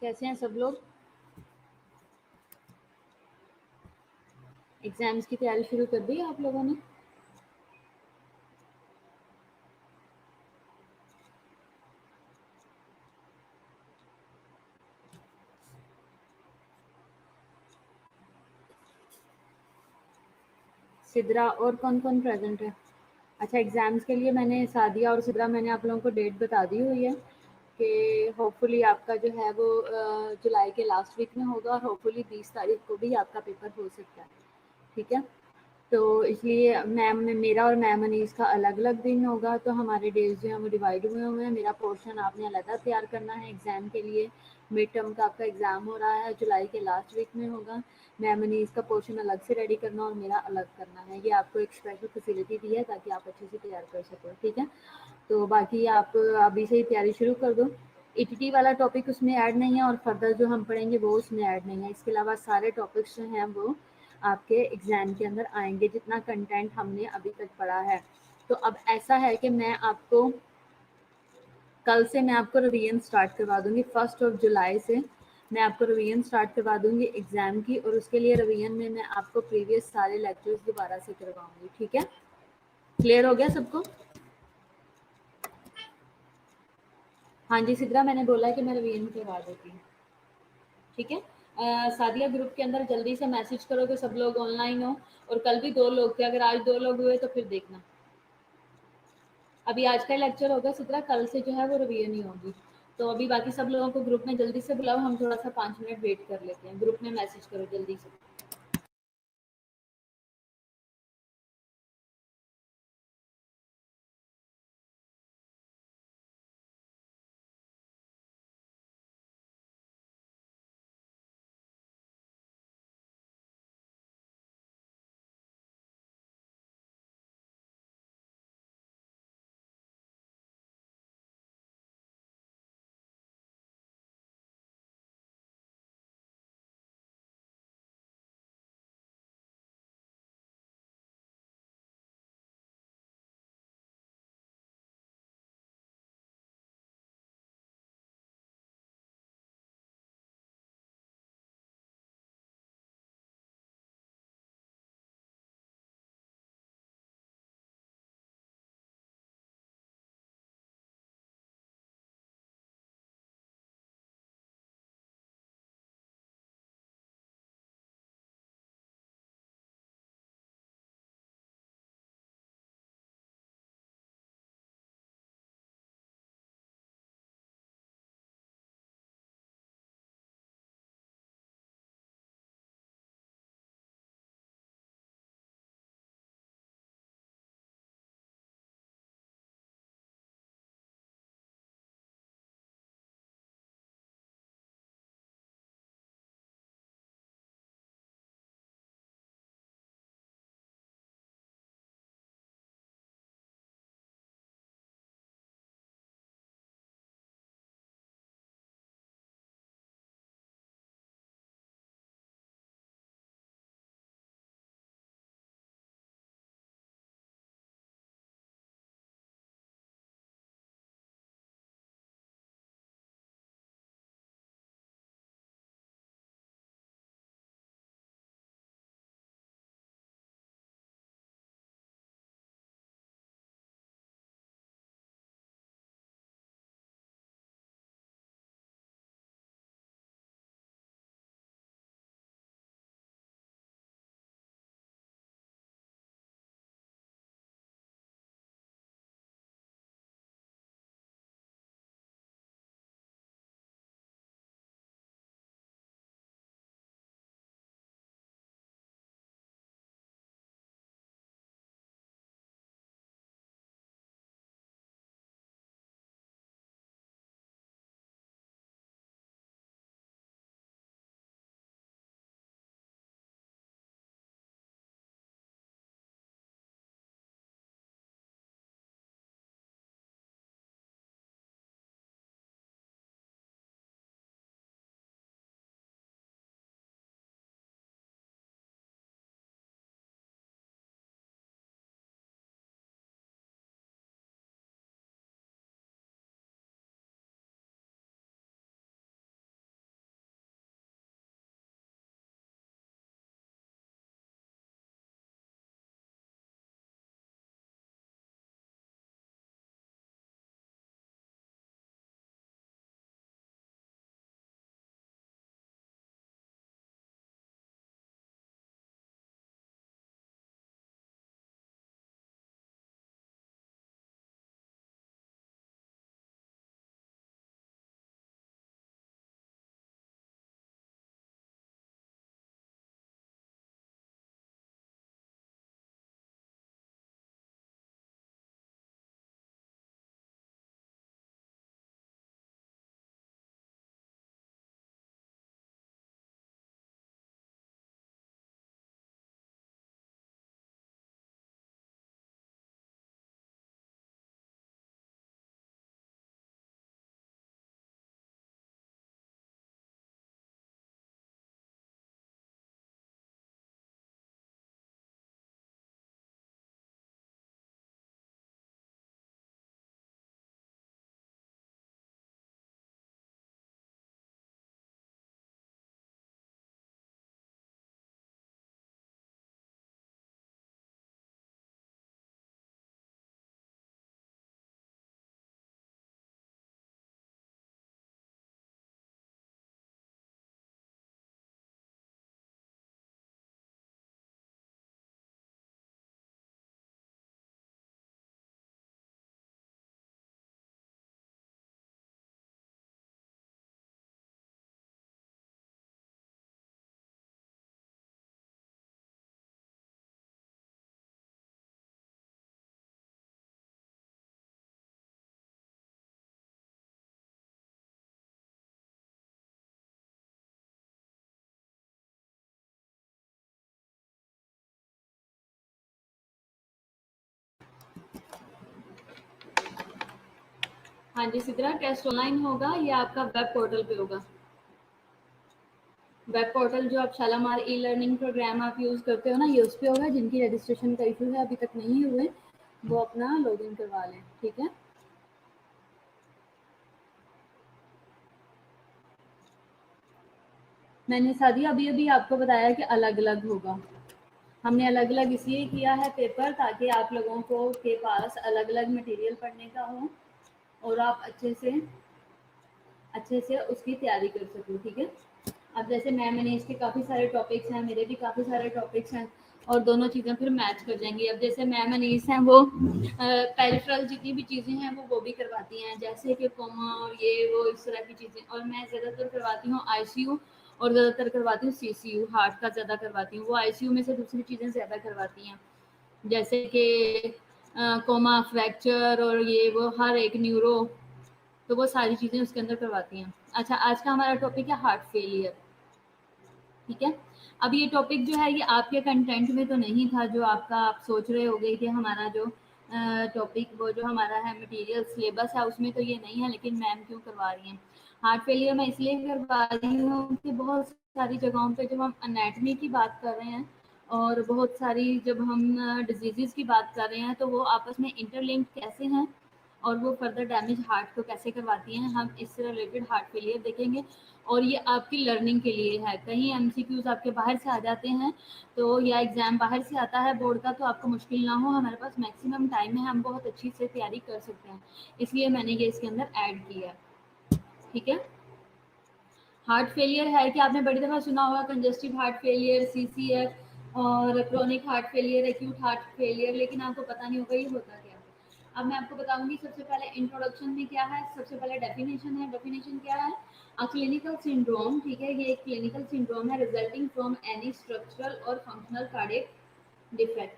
कैसे हैं सब लोग? एग्जाम्स की तैयारी शुरू कर दी आप लोगों ने? सिद्रा और कौन कौन प्रेजेंट है? अच्छा, एग्जाम्स के लिए मैंने सादिया और सिद्रा, मैंने आप लोगों को डेट बता दी हुई है कि होपफुली आपका जो है वो जुलाई के लास्ट वीक में होगा, और होपफुली 20 तारीख को भी आपका पेपर हो सकता है। ठीक है, तो इसलिए मैम में मेरा और मैम अनीस का अलग अलग दिन होगा, तो हमारे डेज जो हैं वो डिवाइड हुए हुए हैं। मेरा पोर्शन आपने अलग तैयार करना है एग्ज़ाम के लिए। मिड टर्म का आपका एग्ज़ाम हो रहा है, जुलाई के लास्ट वीक में होगा। मैम अनीस का पोर्शन अलग से रेडी करना और मेरा अलग करना है। ये आपको एक स्पेशल फैसिलिटी दी है ताकि आप अच्छे से तैयार कर सको। ठीक है, तो बाकी आप अभी से ही तैयारी शुरू कर दो। ईटीटी वाला टॉपिक उसमें ऐड नहीं है और फर्दर जो हम पढ़ेंगे वो उसमें ऐड नहीं है। इसके अलावा सारे टॉपिक्स जो हैं वो आपके एग्जाम के अंदर आएंगे, जितना कंटेंट हमने अभी तक पढ़ा है। तो अब ऐसा है कि मैं आपको कल से मैं आपको रिवीजन स्टार्ट करवा दूंगी। 1 जुलाई से मैं आपको रिवीजन स्टार्ट करवा दूंगी एग्जाम की, और उसके लिए रिवीजन में मैं आपको प्रीवियस सारे लेक्चर्स दोबारा से करवाऊंगी। ठीक है, क्लियर हो गया सबको? हाँ जी सिद्रा, मैंने बोला है कि मैं रिवीजन करवा देती हूँ। ठीक है, सादिया ग्रुप के अंदर जल्दी से मैसेज करो कि सब लोग ऑनलाइन हो। और कल भी 2 लोग थे, अगर आज 2 लोग हुए तो फिर देखना। अभी आज का लेक्चर होगा सिद्रा, कल से जो है वो रिवीजन ही होगी। तो अभी बाकी सब लोगों को ग्रुप में जल्दी से बुलाओ, हम थोड़ा सा 5 मिनट वेट कर लेते हैं। ग्रुप में मैसेज करो जल्दी से। हाँ जी सिद्रा, टेस्ट ऑनलाइन होगा या आपका वेब पोर्टल पे होगा? वेब पोर्टल जो आप शालामार ई लर्निंग प्रोग्राम आप यूज़ करते हो ना, ये उस पे होगा। जिनकी रजिस्ट्रेशन का इशू है अभी तक नहीं हुए, वो अपना लॉगिन करवा लें, ठीक है। मैंने सादिया अभी अभी आपको बताया कि अलग अलग होगा। हमने अलग अलग इसलिए किया है पेपर, ताकि आप लोगों को के पास अलग अलग मटेरियल पढ़ने का हो और आप अच्छे से उसकी तैयारी कर सको, ठीक है। अब जैसे मैंने इसके काफ़ी सारे टॉपिक्स हैं, मेरे भी काफ़ी सारे टॉपिक्स हैं, और दोनों चीज़ें फिर मैच कर जाएंगी। अब जैसे मैम अनीस हैं, वो पेरिफेरल जितनी भी चीज़ें हैं वो भी करवाती हैं, जैसे कि कोमा और ये वो इस तरह की चीज़ें। और मैं ज़्यादातर करवाती हूँ आईसीयू, और ज़्यादातर करवाती हूँ सीसीयू, हार्ट का ज़्यादा करवाती हूँ। वो आईसीयू में से दूसरी चीज़ें ज़्यादा करवाती हैं, जैसे कि कोमा, फ्रैक्चर और ये वो हर एक न्यूरो, तो वो सारी चीज़ें उसके अंदर करवाती हैं। अच्छा, आज का हमारा टॉपिक है हार्ट फेलियर, ठीक है। अब ये टॉपिक जो है ये आपके कंटेंट में तो नहीं था, जो आपका आप सोच रहे होगे कि हमारा जो टॉपिक वो जो हमारा है मटेरियल सिलेबस है उसमें तो ये नहीं है, लेकिन मैम क्यों करवा रही हैं। हार्ट फेलियर मैं इसलिए करवा रही हूँ कि बहुत सारी जगहों पे जब हम अनेटमी की बात कर रहे हैं और बहुत सारी जब हम डिजीज़ की बात कर रहे हैं, तो वो आपस में इंटरलिंक कैसे हैं और वो फर्दर डैमेज हार्ट को कैसे करवाती हैं, हम इससे रिलेटेड हार्ट फेलियर देखेंगे। और ये आपकी लर्निंग के लिए है। कहीं एमसीक्यूज आपके बाहर से आ जाते हैं, तो या एग्ज़ाम बाहर से आता है बोर्ड का, तो आपको मुश्किल ना हो, हमारे पास मैक्सिमम टाइम है, हम बहुत अच्छी से तैयारी कर सकते हैं, इसलिए मैंने ये इसके अंदर ऐड किया है, ठीक है। हार्ट फेलियर है कि आपने बड़ी दफ़ा सुना होगा कंजेस्टिव हार्ट फेलियर, सीसीएफ, और chronic heart failure, acute heart failure, लेकिन आपको पता नहीं होगा ये होता क्या है। अब मैं आपको बताऊंगी सबसे पहले इंट्रोडक्शन में क्या है। सबसे पहले डेफिनेशन है। डेफिनेशन क्या है? अ क्लिनिकल सिंड्रोम, ठीक है, ये एक क्लिनिकल सिंड्रोम है रिजल्टिंग फ्रॉम एनी स्ट्रक्चरल और फंक्शनल कार्डियक डिफेक्ट,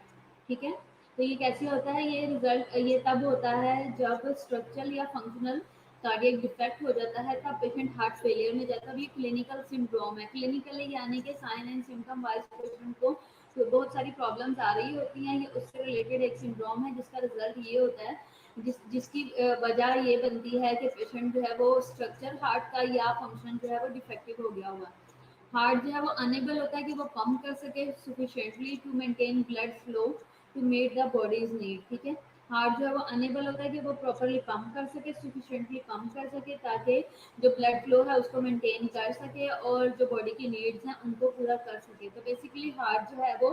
ठीक है। तो ये कैसे होता है? ये तब होता है जब स्ट्रक्चरल या फंक्शनल कार्डियक डिफेक्ट हो जाता है, तब पेशेंट हार्ट फेलियर में जाता है। ये क्लिनिकल सिंड्रोम है। क्लिनिकली यानी कि sign and symptom wise patient को तो बहुत सारी प्रॉब्लम्स आ रही होती हैं, ये उससे रिलेटेड एक सिंड्रोम है, जिसका रिजल्ट ये होता है, जिसकी वजह ये बनती है कि पेशेंट जो है वो स्ट्रक्चर हार्ट का या फंक्शन जो है वो डिफेक्टिव हो गया हुआ। हार्ट जो है वो अनेबल होता है कि वो पंप कर सके sufficiently to maintain blood flow to meet the body's need, ठीक है। हार्ट जो है वो अनेबल होता है कि वो प्रॉपरली पंप कर सके, सुफिशिएंटली पंप कर सके, ताकि जो ब्लड फ्लो है उसको मेंटेन कर सके और जो बॉडी की नीड्स हैं उनको पूरा कर सके। तो बेसिकली हार्ट जो है वो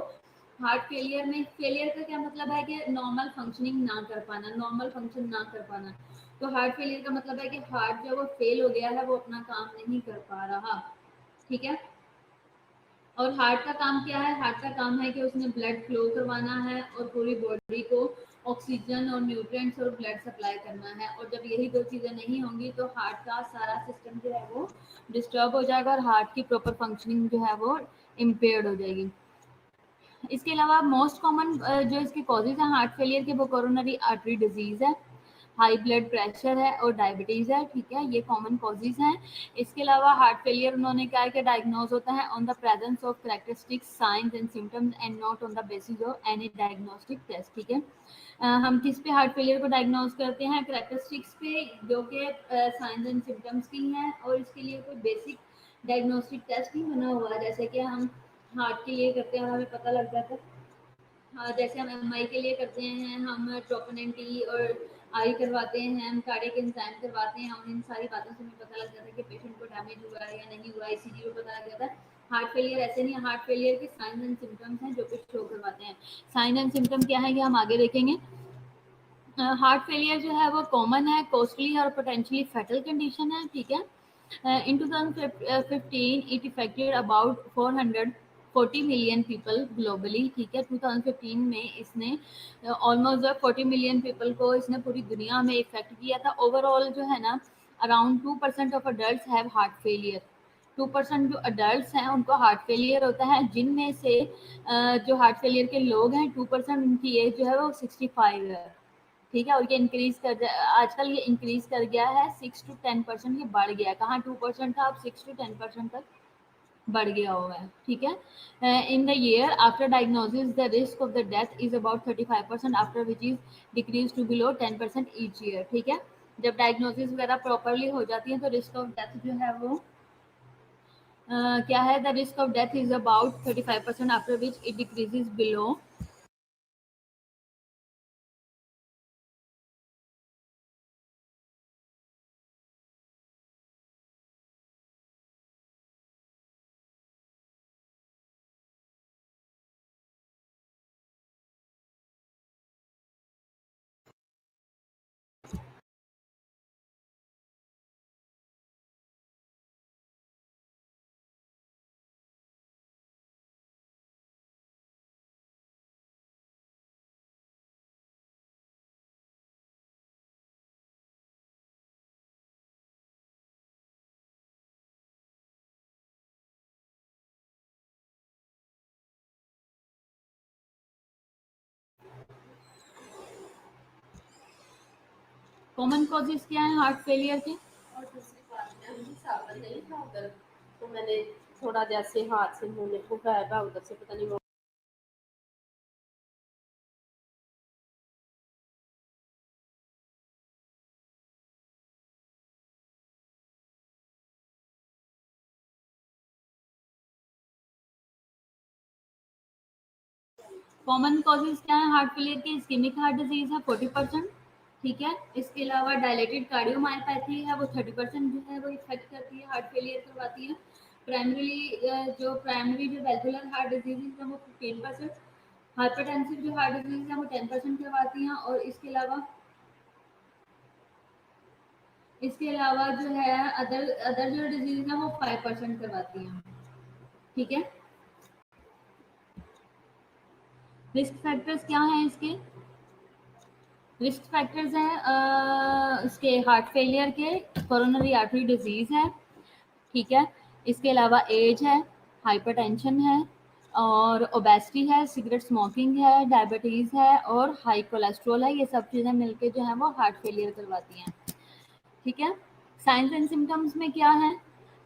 हार्ट फेलियर में, फेलियर का क्या मतलब है कि नॉर्मल फंक्शनिंग ना कर पाना, नॉर्मल फंक्शन ना कर पाना। तो हार्ट फेलियर का मतलब है कि हार्ट जो है वो फेल हो गया है, वो अपना काम नहीं कर पा रहा, ठीक है। और हार्ट का काम क्या है? हार्ट का काम है कि उसने ब्लड फ्लो करवाना है और पूरी बॉडी को ऑक्सीजन और न्यूट्रिएंट्स और ब्लड सप्लाई करना है। और जब यही दो चीज़ें नहीं होंगी तो हार्ट का सारा सिस्टम जो है वो डिस्टर्ब हो जाएगा और हार्ट की प्रॉपर फंक्शनिंग जो है वो इम्पेयर्ड हो जाएगी। इसके अलावा मोस्ट कॉमन जो इसके कॉजेज हैं हार्ट फेलियर के, वो कोरोनरी आर्टरी डिजीज़ है, हाई ब्लड प्रेशर है और डायबिटीज़ है, ठीक है, ये कॉमन कॉजेज हैं। इसके अलावा हार्ट फेलियर उन्होंने कहा है कि डायग्नोज होता है on the presence of characteristic signs and symptoms and not on the basis of any diagnostic test, ठीक है। हम किस पे हार्ट फेलियर को डायग्नोज करते हैं? कैरेक्टरिस्टिक्स पे, जो कि साइंस एंड सिम्टम्स की हैं, और इसके लिए कोई बेसिक डायग्नोस्टिक टेस्ट नहीं बना हुआ है, जैसे कि हम हार्ट के लिए करते हैं और हमें पता लग जाता है। हाँ, जैसे हम एमआई के लिए करते हैं, हम ट्रोपोनिन टी और आई करवाते हैं, हम कार्डियक एंजाइम करवाते हैं, और इन सारी बातों से हमें पता लग जाता है कि पेशेंट को डैमेज हुआ है या नहीं हुआ, ईसीजी में पता लग जाता है। हार्ट फेलियर ऐसे नहीं है। हार्ट फेलियर के साइंस एंड सिम्टम्स हैं जो कि शो करवाते हैं। साइन एंड सिम्टम क्या है ये हम आगे देखेंगे। हार्ट फेलियर जो है वो कॉमन है, कॉस्टली और पोटेंशियली फैटल कंडीशन है, ठीक है। In 2015 it affected about 440 million people globally, ठीक है। 2015 में इसने ऑलमोस्ट 40 मिलियन पीपल को इसने पूरी दुनिया में इफेक्ट किया था। ओवरऑल जो है ना, around 2% of adult have heart failure. 2% जो अडल्ट हैं उनको हार्ट फेलियर होता है, जिनमें से जो हार्ट फेलियर के लोग हैं 2% उनकी एज जो है वो 65 है, ठीक है। और ये इंक्रीज कर आजकल ये इंक्रीज कर गया है 6 to 10%, ये बढ़ गया है। कहाँ 2% था, अब 6 to 10% तक बढ़ गया हुआ है, ठीक है। In the year after diagnosis the risk of the death is about 35%, after which is decrease to below 10% each year, ठीक है। जब डायग्नोसिस वगैरह प्रॉपरली हो जाती है तो रिस्क ऑफ डेथ जो है वो क्या है, the risk of death is about 35% after which it decreases below common causes क्या है हार्ट फेलियर के। और दूसरी बात में मुझे सावन नहीं था उधर, तो मैंने थोड़ा जैसे हाथ से मुंह में उठाया उधर से पता नहीं वो कॉमन कॉजेज क्या है हार्ट फेलियर के, इस्केमिक हार्ट डिजीज है 40%, ठीक है। इसके अलावा डायलेटेड कार्डियोमायोपैथी है वो 30% जो है वो इफेक्ट करती है, हार्ट फेलियर करवाती है। प्राइमरी जो वेल्वुलर हार्ट डिजीज है वो 15%, हाइपरटेंसिव जो हार्ट डिजीज है वो 10% करवाती हैं, और इसके अलावा जो है अदर अदर जो डिजीज है वो 5% करवाती हैं, ठीक है। रिस्क फैक्टर्स क्या हैं इसके, रिस्क फैक्टर्स हैं इसके हार्ट फेलियर के, कोरोनरी आर्टरी डिजीज है, ठीक है। इसके अलावा एज है, हाइपरटेंशन है, और ओबेसिटी है, सिगरेट स्मोकिंग है, डायबिटीज है, और हाई कोलेस्ट्रॉल है। ये सब चीज़ें मिलके जो है वो हार्ट फेलियर करवाती हैं, ठीक है। साइंस एंड सिम्टम्स में क्या है,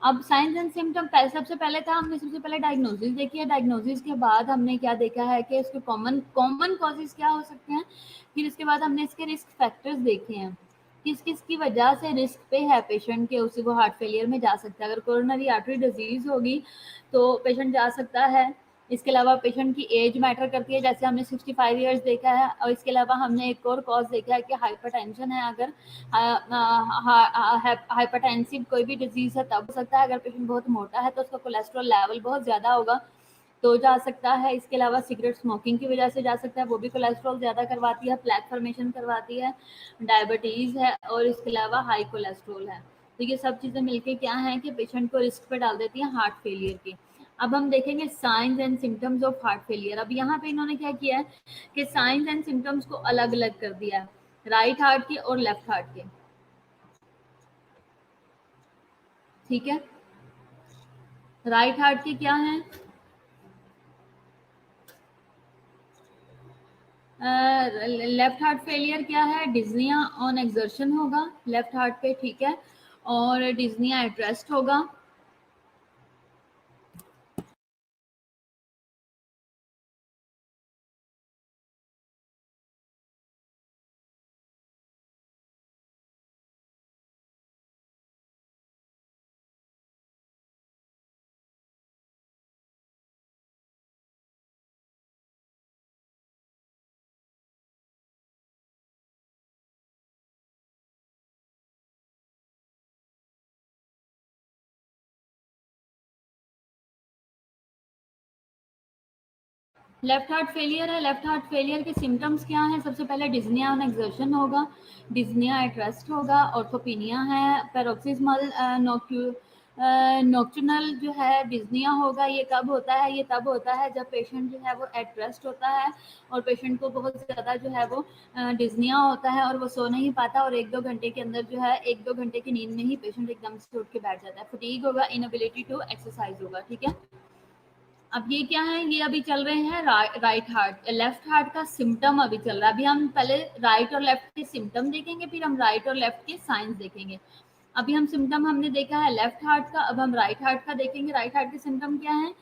अब साइंस एंड सिम्टम सबसे पहले था, हमने सबसे पहले डायग्नोसिस देखी है, डायग्नोसिस के बाद हमने क्या देखा है कि इसके कॉमन कॉमन कॉजेज क्या हो सकते हैं, फिर इसके बाद हमने इसके रिस्क फैक्टर्स देखे हैं, किस किस की वजह से रिस्क पे है पेशेंट के, उसी वो हार्ट फेलियर में जा सकता है। अगर कोरोनरी आर्टरी डिजीज होगी तो पेशेंट जा सकता है। इसके अलावा पेशेंट की एज मैटर करती है, जैसे हमने 65 ईयर्स देखा है, और इसके अलावा हमने एक और कॉज देखा है कि हाइपरटेंशन है, अगर हाइपरटेंसिव कोई भी डिजीज है तब हो सकता है। अगर पेशेंट बहुत मोटा है तो उसका कोलेस्ट्रॉल लेवल बहुत ज़्यादा होगा तो जा सकता है। इसके अलावा सिगरेट स्मोकिंग की वजह से जा सकता है, वो भी कोलेस्ट्रॉल ज़्यादा करवाती है, प्लेक फॉर्मेशन करवाती है, डायबिटीज़ है, और इसके अलावा हाई कोलेस्ट्रॉल है। तो ये सब चीज़ें मिलके क्या है कि पेशेंट को रिस्क पे डाल देती हैं हार्ट फेलियर की। अब हम देखेंगे science and symptoms of heart failure. अब यहाँ पे इन्होंने क्या किया है कि साइंस एंड सिम्टम्स को अलग अलग कर दिया है, राइट हार्ट के और लेफ्ट हार्ट के, ठीक है। राइट हार्ट के क्या है, लेफ्ट हार्ट फेलियर क्या है, डिज्निया ऑन एक्सर्शन होगा लेफ्ट हार्ट पे, ठीक है, और डिज्निया एट रेस्ट होगा। लेफ्ट हार्ट फेलियर है, लेफ्ट हार्ट फेलियर के सिम्टम्स क्या हैं, सबसे पहले डिज्निया ऑन एक्सर्शन होगा, डिज्निया एट रेस्ट होगा, ऑर्थोपिनिया है, पैरोक्सिस्मल नॉक्टर्नल जो है डिज्निया होगा। ये कब होता है, ये तब होता है जब पेशेंट जो है वो एट रेस्ट होता है और पेशेंट को बहुत ज़्यादा जो है वो डिज्निया होता है और वो सो नहीं पाता, और 1-2 घंटे के अंदर जो है 1-2 घंटे की नींद में ही पेशेंट एकदम से उठ के बैठ जाता है। फटीग होगा, इनएबिलिटी टू एक्सरसाइज होगा, ठीक है। अब ये क्या है, ये अभी चल रहे हैं राइट हार्ट, लेफ्ट हार्ट का सिम्टम अभी चल रहा है। अभी हम पहले राइट और लेफ्ट के सिम्टम देखेंगे, फिर हम राइट और लेफ्ट के साइंस देखेंगे। अभी हम सिम्टम हमने देखा है लेफ्ट हार्ट का, अब हम राइट हार्ट का देखेंगे। राइट हार्ट के सिम्टम क्या है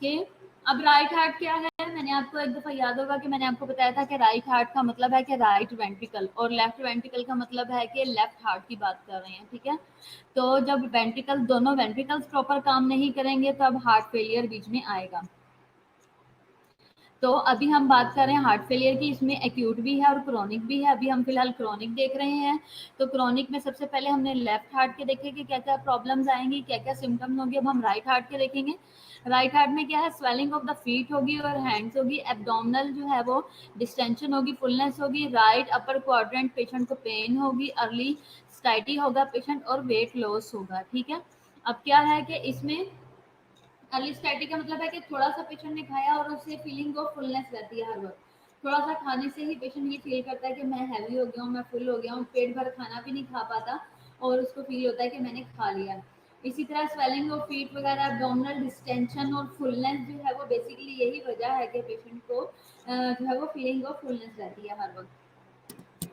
कि अब राइट हार्ट क्या है, मैंने आपको एक दफा याद होगा कि मैंने आपको बताया था कि राइट हार्ट का मतलब है कि राइट वेंट्रिकल, और लेफ्ट वेंट्रिकल का मतलब है कि लेफ्ट हार्ट की बात कर रहे हैं, ठीक है। तो जब वेंट्रिकल, दोनों वेंट्रिकल्स प्रॉपर काम नहीं करेंगे तब हार्ट फेलियर बीच में आएगा। तो अभी हम बात कर रहे हैं हार्ट फेलियर की, इसमें एक्यूट भी है और क्रोनिक भी है। अभी हम फिलहाल क्रोनिक देख रहे हैं। तो क्रोनिक में सबसे पहले हमने लेफ्ट हार्ट के देखे कि क्या क्या प्रॉब्लम्स आएंगी, क्या क्या सिम्टम्स होंगे। अब हम राइट हार्ट के देखेंगे। राइट हार्ट में क्या है, स्वेलिंग ऑफ द फीट होगी और हैंड्स होगी, एब्डोमिनल जो है वो डिस्टेंशन होगी, फुलनेस होगी, राइट अपर क्वाड्रेंट पेशेंट को पेन होगी, अर्ली स्टाइटी होगा पेशेंट, और वेट लॉस होगा, ठीक है। अब क्या है कि इसमें अर्ली स्टैटिक का मतलब है कि थोड़ा सा पेशेंट ने खाया और उससे फीलिंग ऑफ फुलनेस रहती है हर वक्त। थोड़ा सा खाने से ही पेशेंट ये फील करता है कि मैं हैवी हो गया हूँ, मैं फुल हो गया हूँ, पेट भर खाना भी नहीं खा पाता और उसको फील होता है कि मैंने खा लिया। इसी तरह स्वेलिंग ऑफ फीट वगैरह, एब्डोमिनल डिस्टेंशन और फुलनेस जो है वो बेसिकली यही वजह है कि पेशेंट को जो है वो फीलिंग ऑफ फुलनेस रहती है हर वक्त।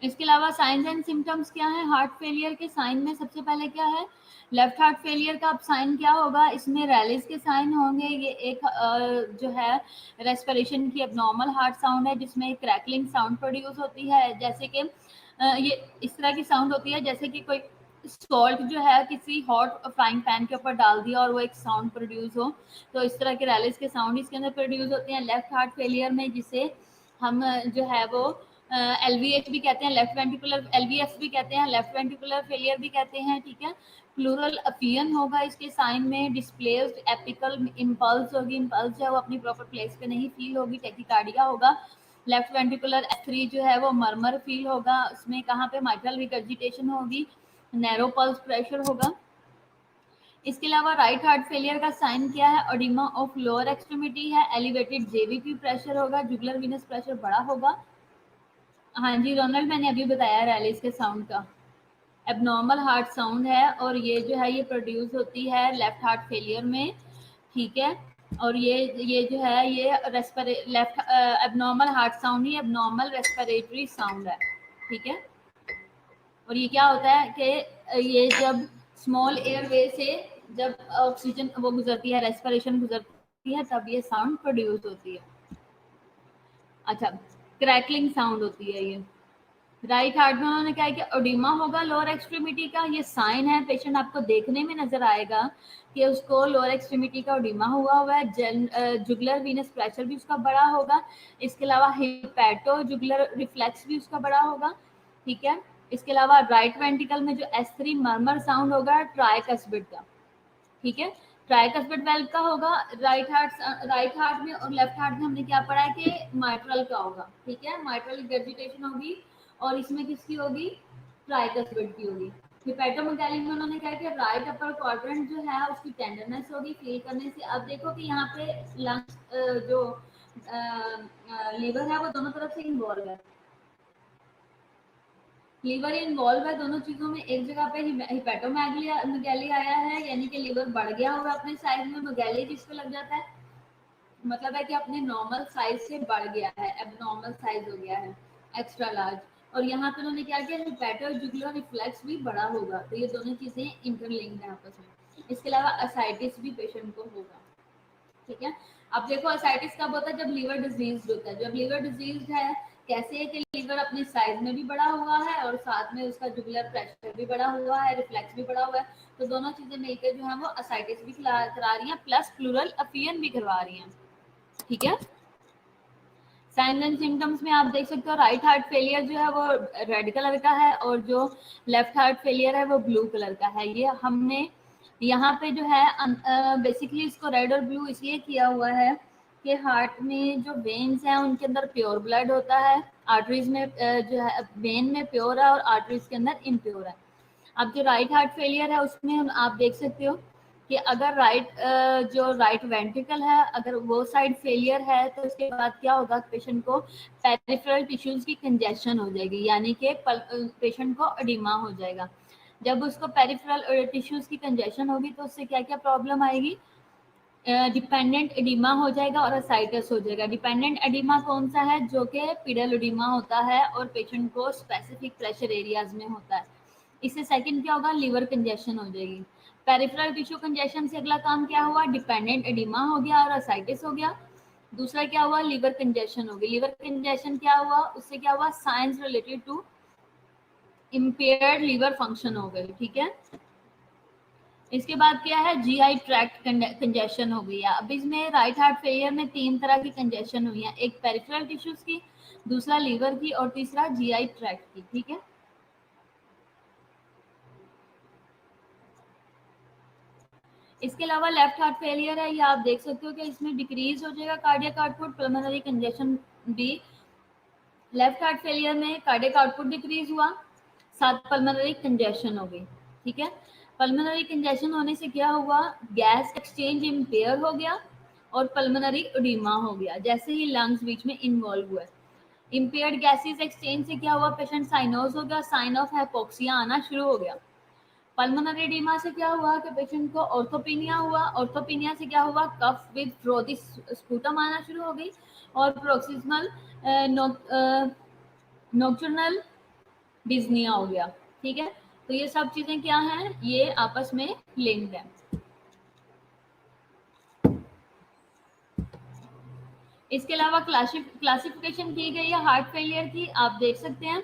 इसके अलावा साइंस एंड सिम्टम्स क्या है हार्ट फेलियर के? साइन में सबसे पहले क्या है, लेफ्ट हार्ट फेलियर का अब साइन क्या होगा, इसमें रैलिस के साइन होंगे। ये एक जो है रेस्पिरेशन की एबनॉर्मल हार्ट साउंड है जिसमें क्रैकलिंग साउंड प्रोड्यूस होती है, जैसे कि ये इस तरह की साउंड होती है जैसे कि कोई सॉल्ट जो है किसी हॉट फ्राइंग पैन के ऊपर डाल दिया और वो एक साउंड प्रोड्यूस हो। तो इस तरह के रैलिस के साउंड इसके अंदर प्रोड्यूस होते हैं लेफ्ट हार्ट फेलियर में, जिसे हम जो है वो एलवीएच भी कहते हैं, लेफ्ट वेंट्रिकुलर, एलवीएफ भी कहते हैं, लेफ्ट वेंट्रिकुलर फेलियर भी कहते हैं, ठीक है। प्लूरल अफियन होगा इसके साइन में, डिस्प्लेस्ड एपिकल इम्पल्स होगी, इम्पल्स जो है वो अपनी प्रॉपर प्लेस पे नहीं फील होगी, टेकिकार्डिया होगा। लेफ्ट वेंट्रिकुलर F3 जो है वो मरमर फील होगा, उसमें कहाँ पे माइट्रल रिगर्जिटेशन होगी, नैरो पल्स प्रेशर होगा। इसके अलावा राइट हार्ट फेलियर का साइन क्या है, ओडिमा ऑफ लोअर एक्सट्रीमिटी है, एलिवेटेड जेवीपी प्रेशर होगा, जुगुलर वीनस प्रेशर बड़ा होगा। हाँ जी रोनल्ड, मैंने अभी बताया रैलिस के साउंड का, एबनॉर्मल हार्ट साउंड है और ये जो है ये प्रोड्यूस होती है लेफ्ट हार्ट फेलियर में, ठीक है। और ये जो है ये लेफ्ट एबनॉर्मल हार्ट साउंड ही एबनॉर्मल रेस्पिरेटरी साउंड है, ठीक है। और ये क्या होता है कि ये जब स्मॉल एयरवे से जब ऑक्सीजन वो गुजरती है, रेस्पिरेशन गुजरती है, तब ये साउंड प्रोड्यूस होती है। अच्छा, क्रैकलिंग साउंड होती है ये। राइट हार्ट में उन्होंने क्या है कि ओडिमा होगा लोअर एक्सट्रीमिटी का, ये साइन है, पेशेंट आपको देखने में नजर आएगा कि उसको लोअर एक्सट्रीमिटी का ओडिमा हुआ है। जुगुलर वीनस प्रेशर भी उसका बड़ा होगा। इसके अलावा हिपैटो जुगुलर रिफ्लेक्स भी उसका बड़ा होगा, ठीक है। इसके अलावा राइट वेंट्रिकल में जो S3 मर्मर साउंड होगा ट्राइकस्पिड का, ठीक है। ट्राइकस्पिड वेल्व का होगा राइट हार्ट में, और लेफ्ट हार्ट में हमने क्या पढ़ा है कि माइट्रल का होगा, ठीक है। माइट्रल रिगर्जिटेशन होगी और इसमें किसकी होगी, ट्राइकस्पिड की होगी। हिपैटोमेगाली में उन्होंने कहा कि राइट अपर क्वाड्रेंट जो है उसकी टेंडरनेस होगी फील करने से। अब देखो कि यहाँ पे लंग्स जो लीवर है वो दोनों तरफ से इन्वॉल्व है, लीवर इन्वॉल्व है दोनों चीजों में। एक जगह पे हिपैटोमेगाली आया है यानी कि लीवर बढ़ गया होगा अपने साइज में, मेगाली जिस पे लग जाता है मतलब है कि अपने नॉर्मल साइज से बढ़ गया है, एबनॉर्मल साइज हो गया है, एक्स्ट्रा लार्ज। और यहाँ पे उन्होंने क्या किया, हिपैटो जुगुलर रिफ्लेक्स भी बड़ा होगा, तो ये दोनों चीजें इंटरलिंक्ड है आपस में। इसके अलावा असाइटिस भी पेशेंट को होगा, ठीक है। अब देखो असाइटिस कब होता है, जब लीवर डिजीज होता है। जब लीवर डिजीज है कैसे है कि लीवर अपने साइज में भी बड़ा हुआ है और साथ में उसका जुगुलर प्रेशर भी बड़ा हुआ है, रिफ्लेक्स भी बड़ा हुआ है, तो दोनों चीजें मिलकर जो है वो असाइटिस भी करा रही हैं, प्लस प्लूरल अफियन भी करवा रही हैं, ठीक है। साइंस एंड सिम्टम्स में आप देख सकते हो राइट हार्ट फेलियर जो है वो रेड कलर का है और जो लेफ्ट हार्ट फेलियर है वो ब्लू कलर का है। ये हमने यहाँ पे जो है बेसिकली इसको रेड और ब्लू इसलिए किया हुआ है कि हार्ट में जो वेन्स हैं उनके अंदर प्योर ब्लड होता है, आर्टरीज में जो है वेन में प्योर है और आर्टरीज के अंदर इम्प्योर है। अब जो राइट हार्ट फेलियर है उसमें आप देख सकते हो कि अगर जो राइट वेंट्रिकल है अगर वो साइड फेलियर है तो उसके बाद क्या होगा, पेशेंट को पेरिफेरल टिश्यूज की कंजेशन हो जाएगी, यानी कि पेशेंट को एडिमा हो जाएगा। जब उसको पेरिफेरल टिश्यूज की कंजेशन होगी तो उससे क्या क्या प्रॉब्लम आएगी, डिपेंडेंट एडिमा हो जाएगा और असाइटिस हो जाएगा। डिपेंडेंट एडिमा कौन सा है, जो कि पीडल एडिमा होता है और पेशेंट को स्पेसिफिक प्रेशर एरियाज में होता है। इससे सेकंड क्या होगा, लिवर कंजेशन हो जाएगी। पेरिफेरल टिश्यू कंजेशन से अगला काम क्या हुआ, डिपेंडेंट एडिमा हो गया और असाइटिस हो गया। दूसरा क्या हुआ, लीवर कंजेशन हो गई। लीवर कंजेशन क्या हुआ, उससे क्या हुआ, signs related to impaired liver function हो गई। ठीक है, इसके बाद क्या है, जीआई ट्रैक्ट कंजेशन हो गई है। अब इसमें राइट हार्ट फेलियर में 3 तरह की कंजेशन हुई है, एक पेरिफेरल टिश्यूज की, दूसरा लीवर की और तीसरा जीआई ट्रैक्ट की। ठीक है, इसके अलावा लेफ्ट हार्ट फेलियर है, ये आप देख सकते हो कि इसमें डिक्रीज हो जाएगा कार्डियक आउटपुट, पल्मोनरी कंजेशन भी। लेफ्ट हार्ट फेलियर में कार्डियक आउटपुट डिक्रीज हुआ, साथ पल्मोनरी कंजेशन हो गई। ठीक है, पल्मोनरी कंजेशन होने से क्या हुआ, गैस एक्सचेंज इम्पेयर हो गया और पल्मोनरी एडिमा हो गया, जैसे ही लंग्स बीच में इन्वॉल्व हुए। इम्पेयर्ड गैसेस एक्सचेंज से क्या हुआ, पेशेंट साइनोज हो गया, साइन ऑफ हाइपोक्सिया आना शुरू हो गया। पल्मोनरी एडिमा से क्या हुआ कि पेशेंट को ऑर्थोपिनिया हुआ, ऑर्थोपिनिया से क्या हुआ, कफ विद फ्रोथी स्पूटम आना शुरू हो गई और प्रोक्सिमल नोक्टर्नल डिज्निया हो गया। ठीक है, तो ये सब चीजें क्या हैं, ये आपस में लिंक्ड है। इसके अलावा क्लासिफिकेशन की गई है हार्ट फेलियर की, आप देख सकते हैं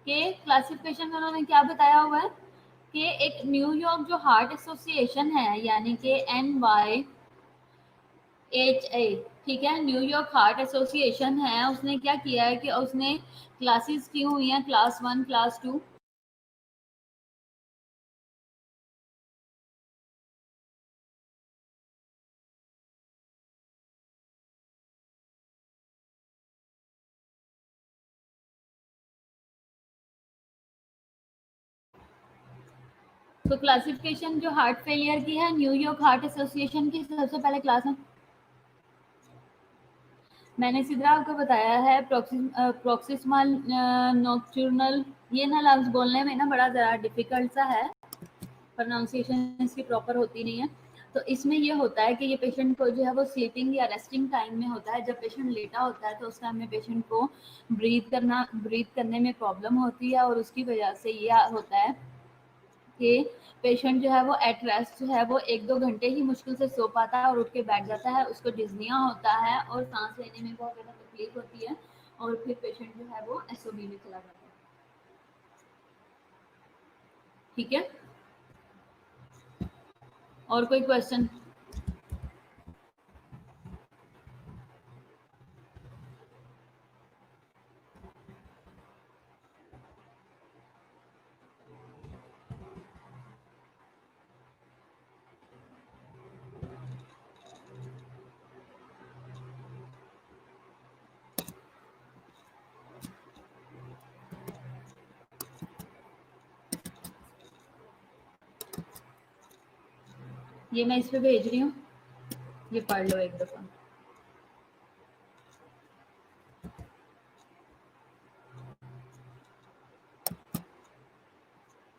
कि क्लासिफिकेशन में उन्होंने क्या बताया हुआ है कि एक न्यूयॉर्क जो हार्ट एसोसिएशन है, यानी कि NYHA, ठीक है, न्यूयॉर्क हार्ट एसोसिएशन है, उसने क्या किया है कि उसने क्लासेस की हुई हैं, क्लास 1, क्लास 2। तो क्लासिफिकेशन जो हार्ट फेलियर की है न्यूयॉर्क हार्ट एसोसिएशन की, सबसे पहले क्लास में मैंने सिद्रा आपको बताया है प्रोक्सिमल नोक्टर्नल, ये ना लफ्ज बोलने में ना बड़ा ज़रा डिफिकल्ट सा है, प्रोनाउंसिएशन इसकी प्रॉपर होती नहीं है। तो इसमें ये होता है कि ये पेशेंट को जो है वो स्लीपिंग या रेस्टिंग टाइम में होता है, जब पेशेंट लेटा होता है तो उस टाइम में पेशेंट को ब्रीथ करने में प्रॉब्लम होती है और उसकी वजह से ये होता है कि पेशेंट जो है वो एट रेस्ट जो है वो 1-2 घंटे ही मुश्किल से सो पाता है और उठ के बैठ जाता है, उसको डिज्निया होता है और सांस लेने में बहुत ज़्यादा तकलीफ होती है और फिर पेशेंट जो है वो एसओबी में चला जाता है। ठीक है, और कोई क्वेश्चन? ये मैं इस पे भेज रही हूँ, ये पढ़ लो एक दफ़ा।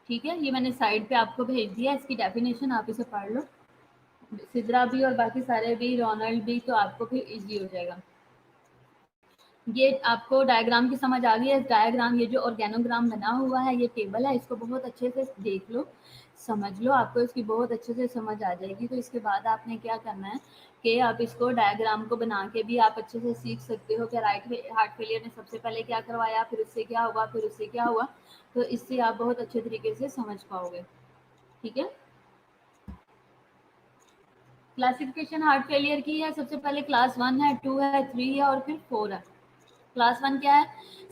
ठीक है, ये मैंने साइड पे आपको भेज दिया, इसकी डेफिनेशन आप इसे पढ़ लो, सिद्रा भी और बाकी सारे भी, रोनाल्ड भी, तो आपको फिर इजी हो जाएगा। ये आपको डायग्राम की समझ आ गई है, डायग्राम ये जो ऑर्गेनोग्राम बना हुआ है, ये टेबल है, इसको बहुत अच्छे से देख लो, समझ लो, आपको इसकी बहुत अच्छे से समझ आ जाएगी। तो इसके बाद आपने क्या करना है कि आप इसको डायग्राम को बना के भी आप अच्छे से सीख सकते हो कि राइट हार्ट फेलियर ने सबसे पहले क्या करवाया, फिर उससे क्या हुआ, फिर उससे क्या हुआ, तो इससे आप बहुत अच्छे तरीके से समझ पाओगे। ठीक है, क्लासिफिकेशन हार्ट फेलियर की है, सबसे पहले क्लास 1 है, 2 है, 3 है और फिर 4 है। क्लास 1 क्या है,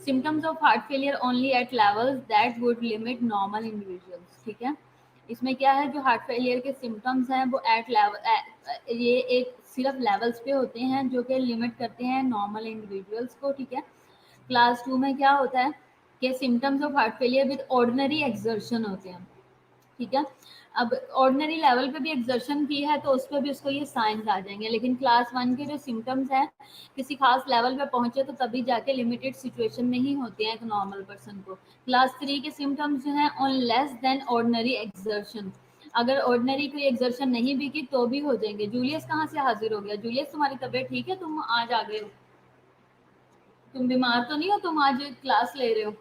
symptoms of heart failure only at levels that would limit normal individuals. ठीक है, इसमें क्या है, जो हार्ट फेलियर के सिम्टम्स हैं वो एट लेवल, ये एक सिर्फ लेवल्स पे होते हैं जो कि लिमिट करते हैं नॉर्मल इंडिविजुअल्स को। ठीक है, क्लास 2 में क्या होता है कि symptoms of heart failure with ordinary exertion होते हैं। ठीक है, अब ऑर्डिनरी लेवल पे भी एक्सर्शन की है तो उस पर भी उसको ये साइंस आ जाएंगे, लेकिन क्लास 1 के जो सिम्टम्स हैं किसी खास लेवल पे पहुंचे तो तभी जाके लिमिटेड सिचुएशन में ही होते हैं एक नॉर्मल पर्सन को। क्लास 3 के सिम्टम्स जो हैं on less than ordinary exertion, अगर ऑर्डिनरी कोई एक्सर्शन नहीं भी की तो भी हो जाएंगे। जूलियस कहाँ से हाजिर हो गया? जूलियस, तुम्हारी तबीयत ठीक है? तुम आज आ गए हो? तुम बीमार तो नहीं हो? तुम आज क्लास ले रहे हो?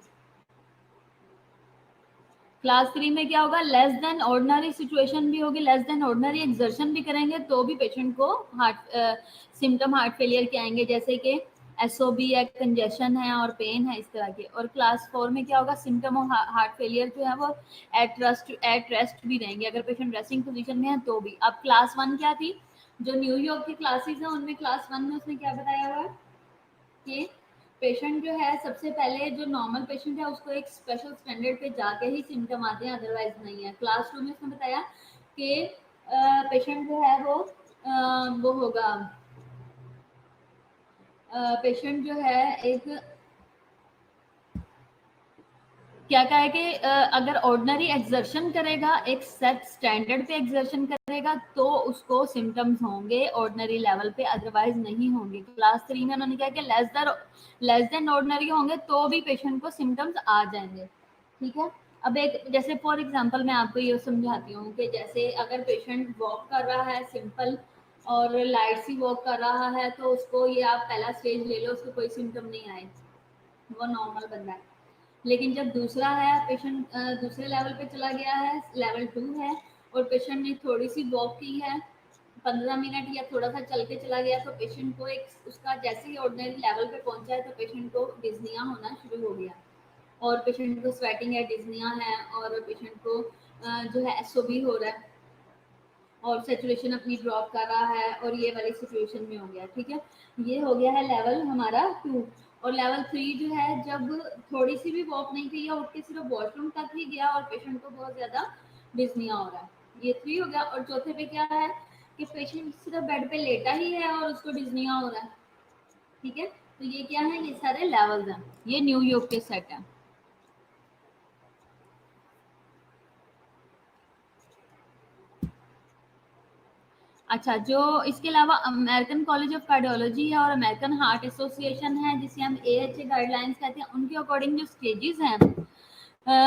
क्लास 3 में क्या होगा, लेस देन ऑर्डिनरी सिचुएशन भी होगी, लेस देन ऑर्डिनरी एक्सर्शन भी करेंगे तो भी पेशेंट को सिम्टम हार्ट फेलियर के आएंगे, जैसे कि एसओबी है, कंजेशन है और पेन है, इस तरह के। और क्लास 4 में क्या होगा, सिम्टम ऑफ हार्ट फेलियर जो है वो एट रेस्ट भी रहेंगे, अगर पेशेंट रेस्टिंग पोजीशन में है तो भी। अब क्लास 1 क्या थी, जो न्यूयॉर्क की क्लासेस हैं उनमें क्लास 1 में उसने क्या बताया हुआ कि पेशेंट जो है सबसे पहले, जो नॉर्मल पेशेंट है उसको एक स्पेशल स्टैंडर्ड पे जाके ही सिम्टम आते हैं, अदरवाइज नहीं है। क्लास 2 में उसने बताया कि पेशेंट जो है वो होगा, पेशेंट जो है एक क्या कहा है कि अगर ऑर्डिनरी एक्सर्शन करेगा, एक सेट स्टैंडर्ड पे एक्सर्शन करेगा तो उसको सिम्टम्स होंगे ऑर्डिनरी लेवल पे, अदरवाइज नहीं होंगे। क्लास 3 में उन्होंने कहा कि लेस देन ऑर्डिनरी होंगे तो भी पेशेंट को सिम्टम्स आ जाएंगे, ठीक है। अब एक जैसे फॉर एग्जांपल मैं आपको ये समझाती हूँ कि जैसे अगर पेशेंट वॉक कर रहा है सिंपल और लाइट सी वॉक कर रहा है तो उसको ये आप पहला स्टेज ले लो, उसको कोई सिम्टम नहीं आए, वो नॉर्मल बंदा है। लेकिन जब दूसरा है पेशेंट, दूसरे लेवल पे चला गया है, लेवल 2 है, और पेशेंट ने थोड़ी सी वॉक की है 15 मिनट या थोड़ा सा चल के चला गया, तो पेशेंट को एक उसका जैसे ही ऑर्डिनरी लेवल पे पहुंचा है तो पेशेंट को डिज्निया होना शुरू हो गया, और पेशेंट को स्वेटिंग है, डिज्निया है, और पेशेंट को जो है एसओबी हो रहा है और सेचुरेशन अपनी ड्रॉप कर रहा है, और ये वाली सिचुएशन में हो गया, ठीक है। ये हो गया है लेवल हमारा 2। और लेवल 3 जो है, जब थोड़ी सी भी वॉक नहीं की है, उठ के सिर्फ वॉशरूम तक ही गया और पेशेंट को बहुत ज्यादा डिस्निया हो रहा है, ये 3 हो गया। और चौथे पे क्या है कि पेशेंट सिर्फ बेड पे लेटा ही है और उसको डिस्निया हो रहा है, ठीक है। तो ये क्या है, ये सारे लेवल्स हैं, ये न्यूयॉर्क के सेट है। अच्छा, जो इसके अलावा अमेरिकन कॉलेज ऑफ कार्डियोलॉजी है और अमेरिकन हार्ट एसोसिएशन है, जिसे हम एएचए गाइडलाइंस कहते हैं, उनके अकॉर्डिंग जो स्टेजेस हैं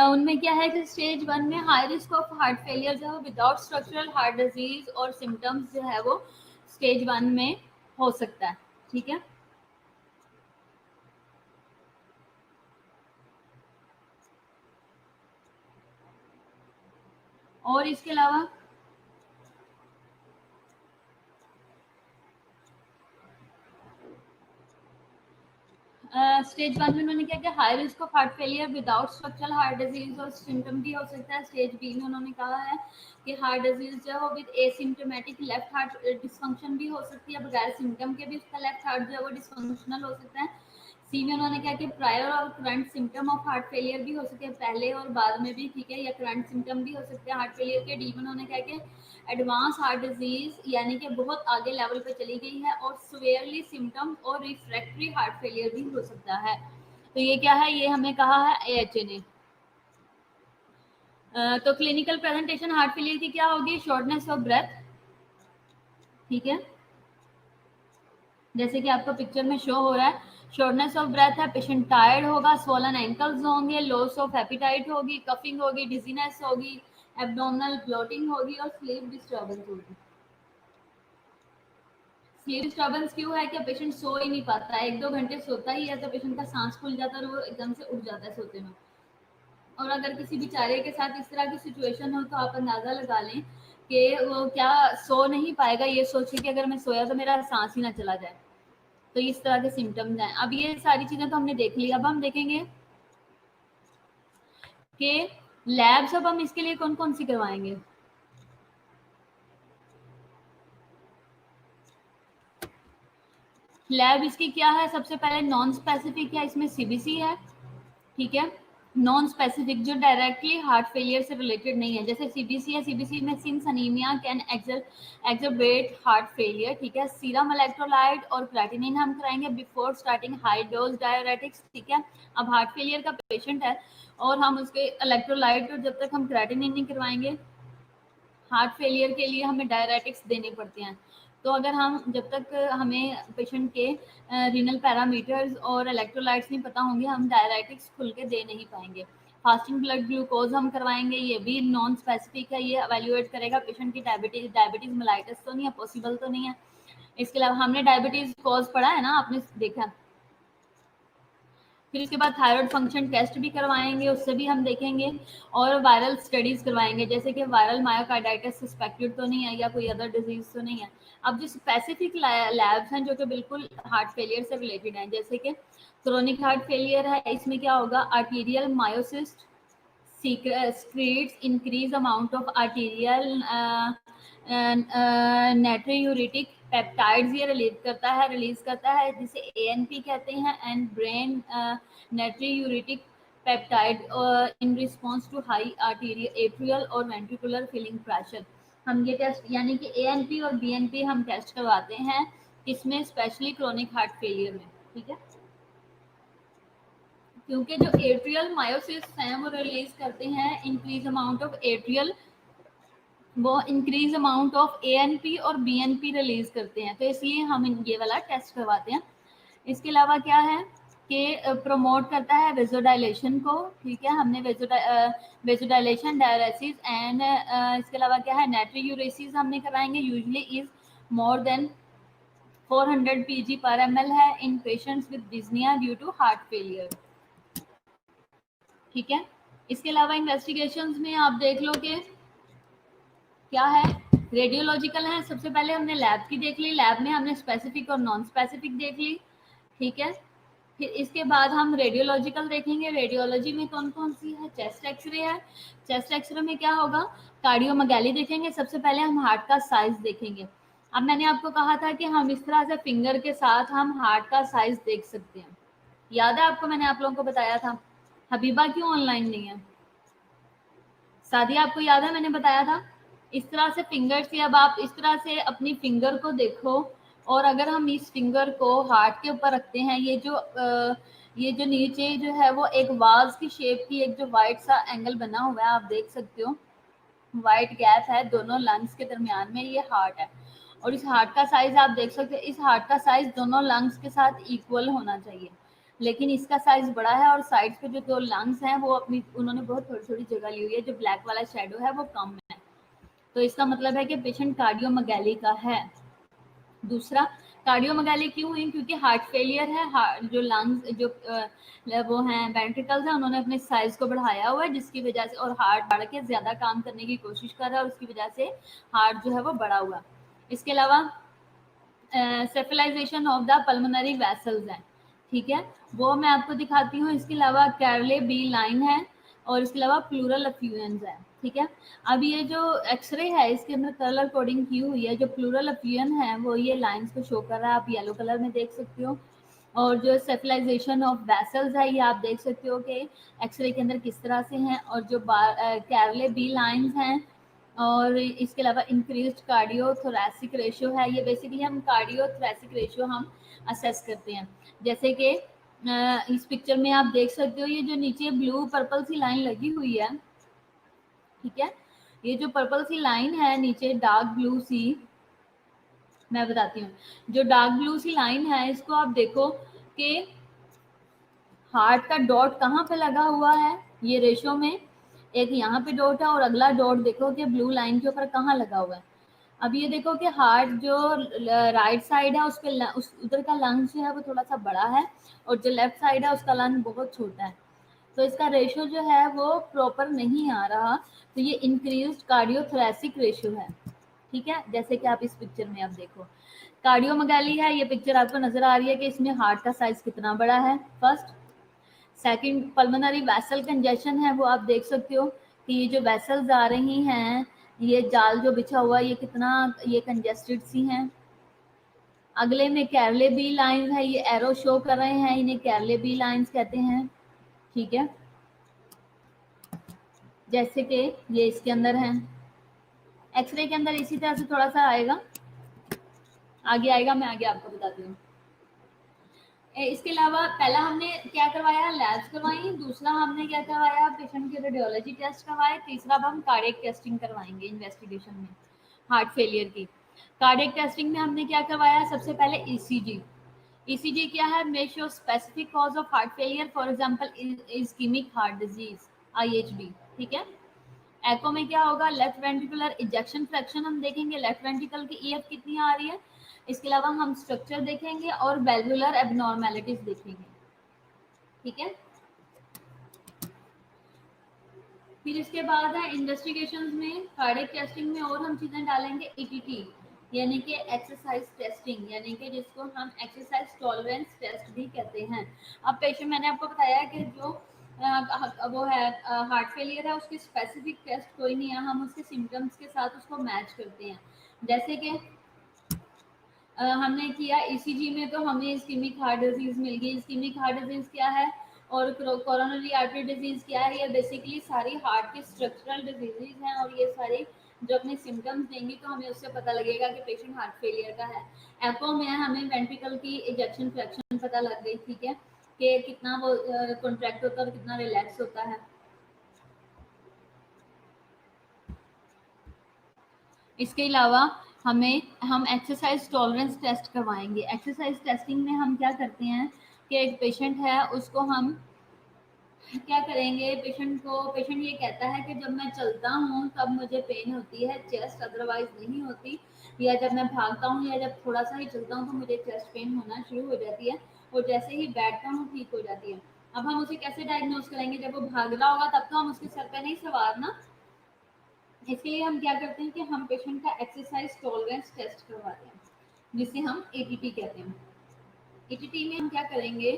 उनमें क्या है कि स्टेज 1 में high risk of heart failure जो है विदाउट स्ट्रक्चरल हार्ट डिजीज और सिम्टम्स जो है वो स्टेज 1 में हो सकता है, ठीक है। और इसके अलावा स्टेज 1 में उन्होंने क्या किया, high risk of heart failure without structural heart disease और सिम्टम भी हो सकता है। स्टेज बी में उन्होंने कहा है कि हार्ट डिजीज जो है वो with asymptomatic left heart dysfunction भी हो सकती है, बगैर सिम्टम के भी उसका लेफ्ट हार्ट जो है वो डिस्फंक्शनल हो सकता है। सी में उन्होंने कहा कि प्रायर और current symptom of heart failure भी हो सकते हैं, पहले और बाद में भी, ठीक है, या करंट सिम्टम भी हो सकते हैं हार्ट फेलियर के। डी में उन्होंने कहा कि एडवांस हार्ट डिजीज यानी कि बहुत आगे लेवल पे चली गई है, और सिवियरली सिम्टम और रिफ्रैक्टरी हार्ट फेलियर भी हो सकता है। तो ये क्या है, ये हमें कहा है एएचए ने। तो क्लिनिकल प्रेजेंटेशन हार्ट फेलियर की क्या होगी, शॉर्टनेस ऑफ ब्रेथ, ठीक है, जैसे कि आपको पिक्चर में शो हो रहा है, शॉर्टनेस ऑफ ब्रेथ है, पेशेंट टायर्ड होगा, स्वॉलन एंकल्स होंगे, लॉस ऑफ एपिटाइट होगी, कफिंग होगी, डिजीनेस होगी, एब्डोमिनल ब्लोटिंग होगी और स्लीप डिस्टर्बेंस होगी। स्लीप डिस्टर्बेंस क्यों है कि पेशेंट सो ही नहीं पाता है, 1-2 घंटे सोता ही है तो पेशेंट का सांस फूल जाता है और वो एकदम से उठ जाता है सोते में। और अगर किसी बेचारे के साथ इस तरह की सिचुएशन हो तो आप अंदाजा लगा लें कि वो क्या सो नहीं पाएगा, ये सोच के कि अगर मैं सोया तो मेरा सांस ही ना चला जाए। तो इस तरह के सिम्टम्स हैं। अब ये सारी चीजें तो हमने देख ली, अब हम देखेंगे कि लैब्स अब हम इसके लिए कौन कौन सी करवाएंगे। लैब इसकी क्या है, सबसे पहले नॉन स्पेसिफिक है, इसमें सीबीसी है, ठीक है। नॉन स्पेसिफिक जो डायरेक्टली हार्ट फेलियर से रिलेटेड नहीं है, जैसे सीबीसी है, सीबीसी में since anaemia can exacerbate heart failure, ठीक है। सीरम इलेक्ट्रोलाइट और क्रेटिनिन हम कराएंगे before starting high dose diuretics, ठीक है। अब हार्ट फेलियर का पेशेंट है और हम उसके इलेक्ट्रोलाइट और जब तक हम क्रेटिनिन नहीं करवाएंगे, हार्ट फेलियर के लिए हमें डायरेटिक्स देने पड़ते हैं। तो अगर हम जब तक हमें पेशेंट के रीनल पैरामीटर्स और इलेक्ट्रोलाइट्स नहीं पता होंगे, हम डायरेटिक्स खुल के दे नहीं पाएंगे। फास्टिंग ब्लड ग्लूकोज हम करवाएंगे, ये भी नॉन स्पेसिफिक है, ये एवेल्युएट करेगा पेशेंट की डायबिटीज मेलाइटिस तो नहीं है, पॉसिबल तो नहीं है। इसके अलावा हमने डायबिटीज कॉज पढ़ा है ना, आपने देखा फिर इसके बाद थायराइड फंक्शन टेस्ट भी करवाएंगे, उससे भी हम देखेंगे, और वायरल स्टडीज करवाएंगे, जैसे कि वायरल मायोकार्डाइटिस सस्पेक्टेड तो नहीं है या कोई अदर डिजीज तो नहीं है। अब जो स्पेसिफिक लैब्स हैं जो कि बिल्कुल हार्ट फेलियर से रिलेटेड हैं, जैसे कि क्रोनिक हार्ट फेलियर है, इसमें क्या होगा, arterial myocytes secretes increase amount of arterial natriuretic peptides ये रिलीज करता है जिसे ANP कहते हैं, and brain natriuretic peptide in response to high arterial atrial और वेंट्रिकुलर फिलिंग प्रेशर। हम ये टेस्ट यानी कि ANP और BNP हम टेस्ट करवाते हैं इसमें, स्पेशली क्रोनिक हार्ट फेलियर में, ठीक है। क्योंकि जो एट्रियल मायोसिस हैं वो रिलीज करते हैं इंक्रीज अमाउंट ऑफ एट्रियल, वो इंक्रीज अमाउंट ऑफ ANP और BNP रिलीज करते हैं, तो इसलिए हम ये वाला टेस्ट करवाते हैं। इसके अलावा क्या है कि प्रमोट करता है वेजोडाइलेशन को, ठीक है, हमने वेजोडाइलेशन, डायरेसिस एंड इसके अलावा क्या है, नाट्रियूरेसिस हमने कराएंगे, usually is more than 400 pg/ml है in patients with dyspnoea due to heart failure, ठीक है। इसके अलावा इन्वेस्टिगेशंस में आप देख लो कि क्या है, रेडियोलॉजिकल है। सबसे पहले हमने लैब की देख ली, लैब में हमने स्पेसिफिक और नॉन स्पेसिफिक देख ली, ठीक है। फिर इसके बाद हम रेडियोलॉजिकल देखेंगे। रेडियोलॉजी में कौन कौन सी है, चेस्ट एक्सरे है, चेस्ट एक्सरे में क्या होगा, कार्डियोमेगाली देखेंगे। सबसे पहले हम हार्ट का साइज देखेंगे। अब मैंने आपको कहा था कि हम इस तरह से फिंगर के साथ हम हार्ट का साइज देख सकते हैं, याद है आपको, मैंने आप लोगों को बताया था। हबीबा क्यों ऑनलाइन नहीं है, सादिया आपको याद है मैंने बताया था, इस तरह से फिंगर से, अब आप इस तरह से अपनी फिंगर को देखो, और अगर हम इस फिंगर को हार्ट के ऊपर रखते हैं, ये जो नीचे जो है वो एक वाज की शेप की एक जो वाइट सा एंगल बना हुआ है, आप देख सकते हो, वाइट गैप है दोनों लंग्स के दरमियान में, ये हार्ट है। और इस हार्ट का साइज आप देख सकते हो, इस हार्ट का साइज दोनों लंग्स के साथ इक्वल होना चाहिए, लेकिन इसका साइज बड़ा है, और साइड पे जो दो लंग्स हैं वो अपनी उन्होंने बहुत थोड़ी थोड़ी जगह ली हुई है, जो ब्लैक वाला शेडो है वो कम है, तो इसका मतलब है कि पेशेंट कार्डियोमेगाली का है। दूसरा, कार्डियोमेगाली क्यों हुई, क्योंकि हार्ट फेलियर है, जो लंग्स जो वो हैं वेंट्रिकल्स हैं, उन्होंने अपने साइज को बढ़ाया हुआ है, जिसकी वजह से, और हार्ट बढ़ के ज्यादा काम करने की कोशिश कर रहा है, और उसकी वजह से हार्ट जो है वो बड़ा हुआ। इसके अलावा सेफलाइजेशन ऑफ द पल्मोनरी वेसल्स है, ठीक है, वो मैं आपको दिखाती हूँ। इसके अलावा कैरले बी लाइन है, और इसके अलावा प्लूरल अफ्यूएंस है, ठीक है। अब ये जो एक्सरे है इसके अंदर कलर कोडिंग की हुई है, जो प्लूरल अफ्यूएन है वो ये लाइंस को शो कर रहा है, आप येलो कलर में देख सकते हो, और जो सेफलाइजेशन ऑफ वेसल्स है ये आप देख सकते हो कि एक्सरे के अंदर किस तरह से हैं, और जो कैरले बी लाइंस हैं, और इसके अलावा इंक्रीज्ड कार्डियो थोरेसिक रेशियो है, ये बेसिकली हम कार्डियो थोरेसिक रेशियो हम असेस करते हैं, जैसे कि इस पिक्चर में आप देख सकते हो, ये जो नीचे ब्लू पर्पल सी लाइन लगी हुई है, ठीक है, ये जो पर्पल सी लाइन है नीचे डार्क ब्लू सी, मैं बताती हूँ, जो डार्क ब्लू सी लाइन है इसको आप देखो कि हार्ट का डॉट कहाँ पे लगा हुआ है, ये रेशो में एक यहाँ पे डॉट है, और अगला डॉट देखो कि ब्लू लाइन के ऊपर कहाँ लगा हुआ है। अब ये देखो कि हार्ट जो राइट साइड है उस पे उस उधर का लंग्स जो है वो थोड़ा सा बड़ा है, और जो लेफ्ट साइड है उसका लंग बहुत छोटा है, तो इसका रेशो जो है वो प्रॉपर नहीं आ रहा, तो ये इंक्रीज्ड कार्डियोथोरेसिक रेशो है, ठीक है, जैसे कि आप इस पिक्चर में आप देखो कार्डियोमेगाली है, ये पिक्चर आपको नजर आ रही है कि इसमें हार्ट का साइज कितना बड़ा है, first. Second, pulmonary vessel congestion है, वो आप देख सकते हो कि ये जो वेसल्स आ रही हैं, ये जाल जो बिछा हुआ है ये कितना ये कंजेस्टेड सी हैं। अगले में कैरले बी लाइन है, ये एरो शो कर रहे हैं, इन्हें कैरले बी लाइंस कहते हैं, ठीक है, जैसे कि ये इसके अंदर है, एक्सरे के अंदर इसी तरह से थोड़ा सा आएगा, आगे आएगा, मैं आगे आपको बताती हूँ। इसके अलावा पहला हमने क्या करवाया, लैब्स करवाई, दूसरा हमने क्या करवाया, पेशेंट के रेडियोलॉजी टेस्ट करवाए, तीसरा अब हम कार्डियक टेस्टिंग करवाएंगे इन्वेस्टिगेशन में हार्ट फेलियर की। कार्डियक टेस्टिंग में हमने क्या करवाया, सबसे पहले ईसीजी। ईसीजी क्या है, major specific cause of heart failure, for example ischaemic heart disease, IHD, ठीक है। एको में क्या होगा, लेफ्ट वेंट्रिकुलर इजेक्शन फ्रैक्शन हम देखेंगे, लेफ्ट वेंट्रिकल की EF कितनी आ रही है, इसके अलावा हम स्ट्रक्चर देखेंगे और वेल्वुलर एबनॉर्मेलिटीज देखेंगे, ठीक है। फिर इसके बाद है इन्वेस्टिगेशंस में, कार्डियक टेस्टिंग में और हम चीज़ें डालेंगे ईटीटी, यानी कि एक्सरसाइज टेस्टिंग, यानी कि जिसको हम एक्सरसाइज टॉलरेंस टेस्ट भी कहते हैं। अब पेशेंट, मैंने आपको बताया कि जो वो है हार्ट फेलियर है, उसकी स्पेसिफिक टेस्ट कोई नहीं है, हम उसके सिम्टम्स के साथ उसको मैच करते हैं। जैसे कि हमने किया ईसीजी में तो हमें इस्कीमिक हार्ट डिजीज मिल गई। इस्कीमिक हार्ट डिजीज क्या है और कोरोनरी आर्टरी डिजीज क्या है? ये बेसिकली सारी हार्ट की स्ट्रक्चरल डिजीजेज हैं, और ये सारी जो अपने सिम्टम्स देंगी तो हमें उससे पता लगेगा कि पेशेंट हार्ट फेलियर का है। एको में हमें वेंट्रिकल की इजेक्शन फ्रैक्शन पता लग गई, ठीक है, कि कितना वो कॉन्ट्रैक्ट होता है और कितना रिलैक्स होता है। इसके अलावा हम एक्सरसाइज टॉलरेंस टेस्ट करवाएंगे। एक्सरसाइज टेस्टिंग में हम क्या करते हैं कि एक पेशेंट है, उसको हम क्या करेंगे, पेशेंट ये कहता है कि जब मैं चलता हूँ तब मुझे पेन होती है चेस्ट, अदरवाइज नहीं होती, या जब मैं भागता हूँ या जब थोड़ा सा ही चलता हूँ तो मुझे चेस्ट पेन होना शुरू हो जाती है, और जैसे ही बैठता हूँ ठीक हो जाती है। अब हम उसे कैसे डायग्नोज करेंगे? जब वो भाग रहा होगा तब तो हम उसके सर पे नहीं सवार ना। इसके लिए हम क्या करते हैं कि हम पेशेंट का एक्सरसाइज टॉलरेंस टेस्ट करवाते हैं, जिसे हम एटीटी कहते हैं। एटीटी में हम क्या करेंगे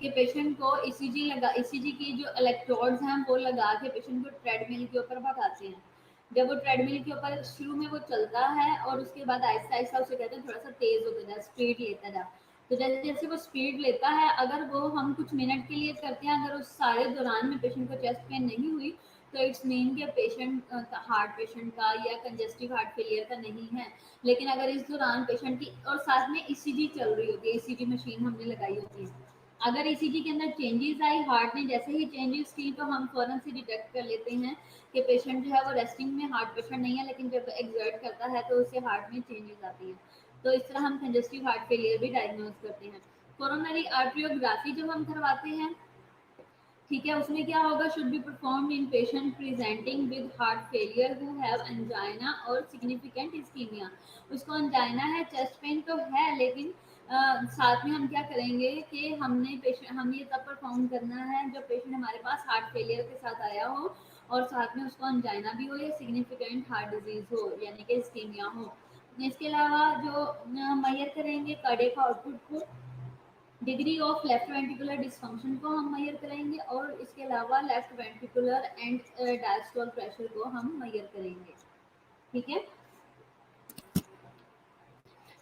कि पेशेंट को ईसीजी की जो इलेक्ट्रोड्स हैं वो लगा के पेशेंट को ट्रेडमिल के ऊपर भगाते हैं। जब वो ट्रेडमिल के ऊपर शुरू में वो चलता है और उसके बाद आहिस्ता आहिस्ता उसे कहते हैं थोड़ा सा तेज होता जा, स्पीड लेता जा। तो जैसे जैसे वो स्पीड लेता है, अगर वो हम कुछ मिनट के लिए करते हैं, अगर उस सारे दौरान में पेशेंट को चेस्ट पेन नहीं हुई तो इट्स मीन कि पेशेंट हार्ट पेशेंट का या कंजेस्टिव हार्ट फेलियर का नहीं है। लेकिन अगर इस दौरान पेशेंट की और साथ में ईसीजी चल रही होती है, ईसीजी मशीन हमने लगाई होती है, अगर ईसीजी के अंदर चेंजेस आई, हार्ट ने जैसे ही चेंजेस की तो हम फौरन से डिटेक्ट कर लेते हैं कि पेशेंट जो है वो रेस्टिंग में हार्ट पेशेंट नहीं है, लेकिन जब एक्सर्ट करता है तो उससे हार्ट में चेंजेस आती है। तो इस तरह हम कंजेस्टिव हार्ट फेलियर भी डायग्नोज करते हैं। कोरोनरी आर्टरियोग्राफी जब हम करवाते हैं, ठीक है, उसमें क्या होगा, should be performed in patient presenting with heart failure who have angina और सिग्निफिकेंट इस्कीमिया। उसको एंजाइना है, चेस्ट पेन तो है, लेकिन साथ में हम क्या करेंगे कि हम ये तब परफॉर्म करना है जब पेशेंट हमारे पास हार्ट फेलियर के साथ आया हो और साथ में उसको एंजाइना भी हो या सिग्निफिकेंट हार्ट डिजीज हो, यानी कि इस्कीमिया हो। इसके अलावा जो मेजर करेंगे कार्डियक आउटपुट को, degree of left ventricular dysfunction को हम मेजर करेंगे, और इसके अलावा left ventricular and diastole pressure को हम मेजर करेंगे। ठीक है।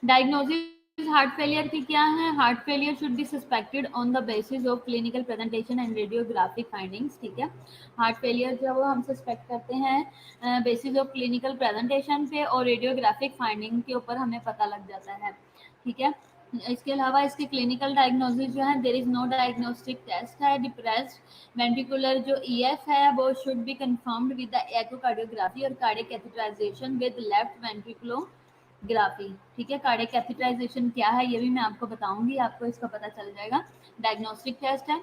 डायग्नोसिस हार्ट फेलियर की क्या है? Heart failure should be suspected on the basis of clinical presentation and radiographic findings. ठीक है, हार्ट फेलियर जो वो हम सस्पेक्ट करते हैं बेसिस ऑफ क्लिनिकल प्रेजेंटेशन पे और रेडियोग्राफिक फाइंडिंग के ऊपर हमें पता लग जाता है। ठीक है, इसके अलावा इसके क्लिनिकल डायग्नोसिस जो है, there is no diagnostic test है। डिप्रेस्ड वेंट्रिकुलर जो ईएफ है वो should be confirmed with the echocardiography और cardiac catheterisation with left ventriculography. ठीक है, कार्डियक कैथेटराइजेशन क्या है ये भी मैं आपको बताऊंगी, आपको इसका पता चल जाएगा। डायग्नोस्टिक टेस्ट है।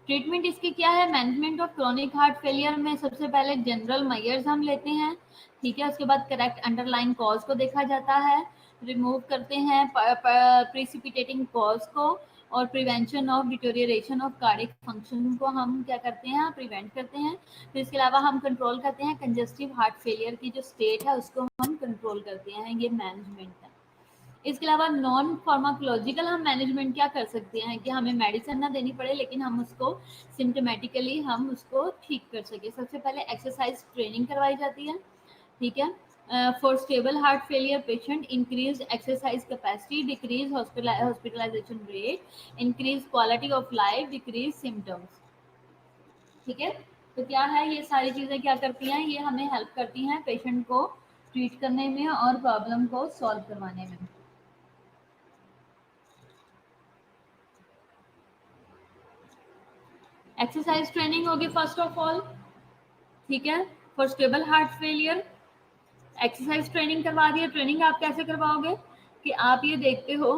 ट्रीटमेंट इसकी क्या है? Management of chronic heart failure में सबसे पहले जनरल मेजर्स हम लेते हैं। ठीक है, उसके बाद करेक्ट अंडरलाइन कॉज को देखा जाता है, रिमूव करते हैं प्रिसिपिटेटिंग कॉज को, और prevention of deterioration of cardiac function को हम क्या करते हैं? प्रिवेंट करते हैं। फिर इसके अलावा हम कंट्रोल करते हैं कंजेस्टिव हार्ट फेलियर की जो स्टेट है उसको हम कंट्रोल करते हैं, ये मैनेजमेंट है। इसके अलावा नॉन फार्माकोलॉजिकल हम मैनेजमेंट क्या कर सकते हैं कि हमें मेडिसिन ना देनी पड़े, लेकिन हम उसको सिम्टोमेटिकली हम उसको ठीक कर सके। सबसे पहले एक्सरसाइज ट्रेनिंग करवाई जाती है। ठीक है, for stable heart failure patient increase exercise capacity, decrease hospitalisation rate, increase quality of life, decrease symptoms. ठीक है, तो क्या है, ये सारी चीज़ें क्या करती हैं? ये हमें हेल्प करती हैं पेशेंट को ट्रीट करने में और प्रॉब्लम को सॉल्व करवाने में। एक्सरसाइज ट्रेनिंग होगी फर्स्ट ऑफ ऑल। ठीक है, for stable heart failure exercise training करवा दी है। ट्रेनिंग आप कैसे करवाओगे कि आप ये देखते हो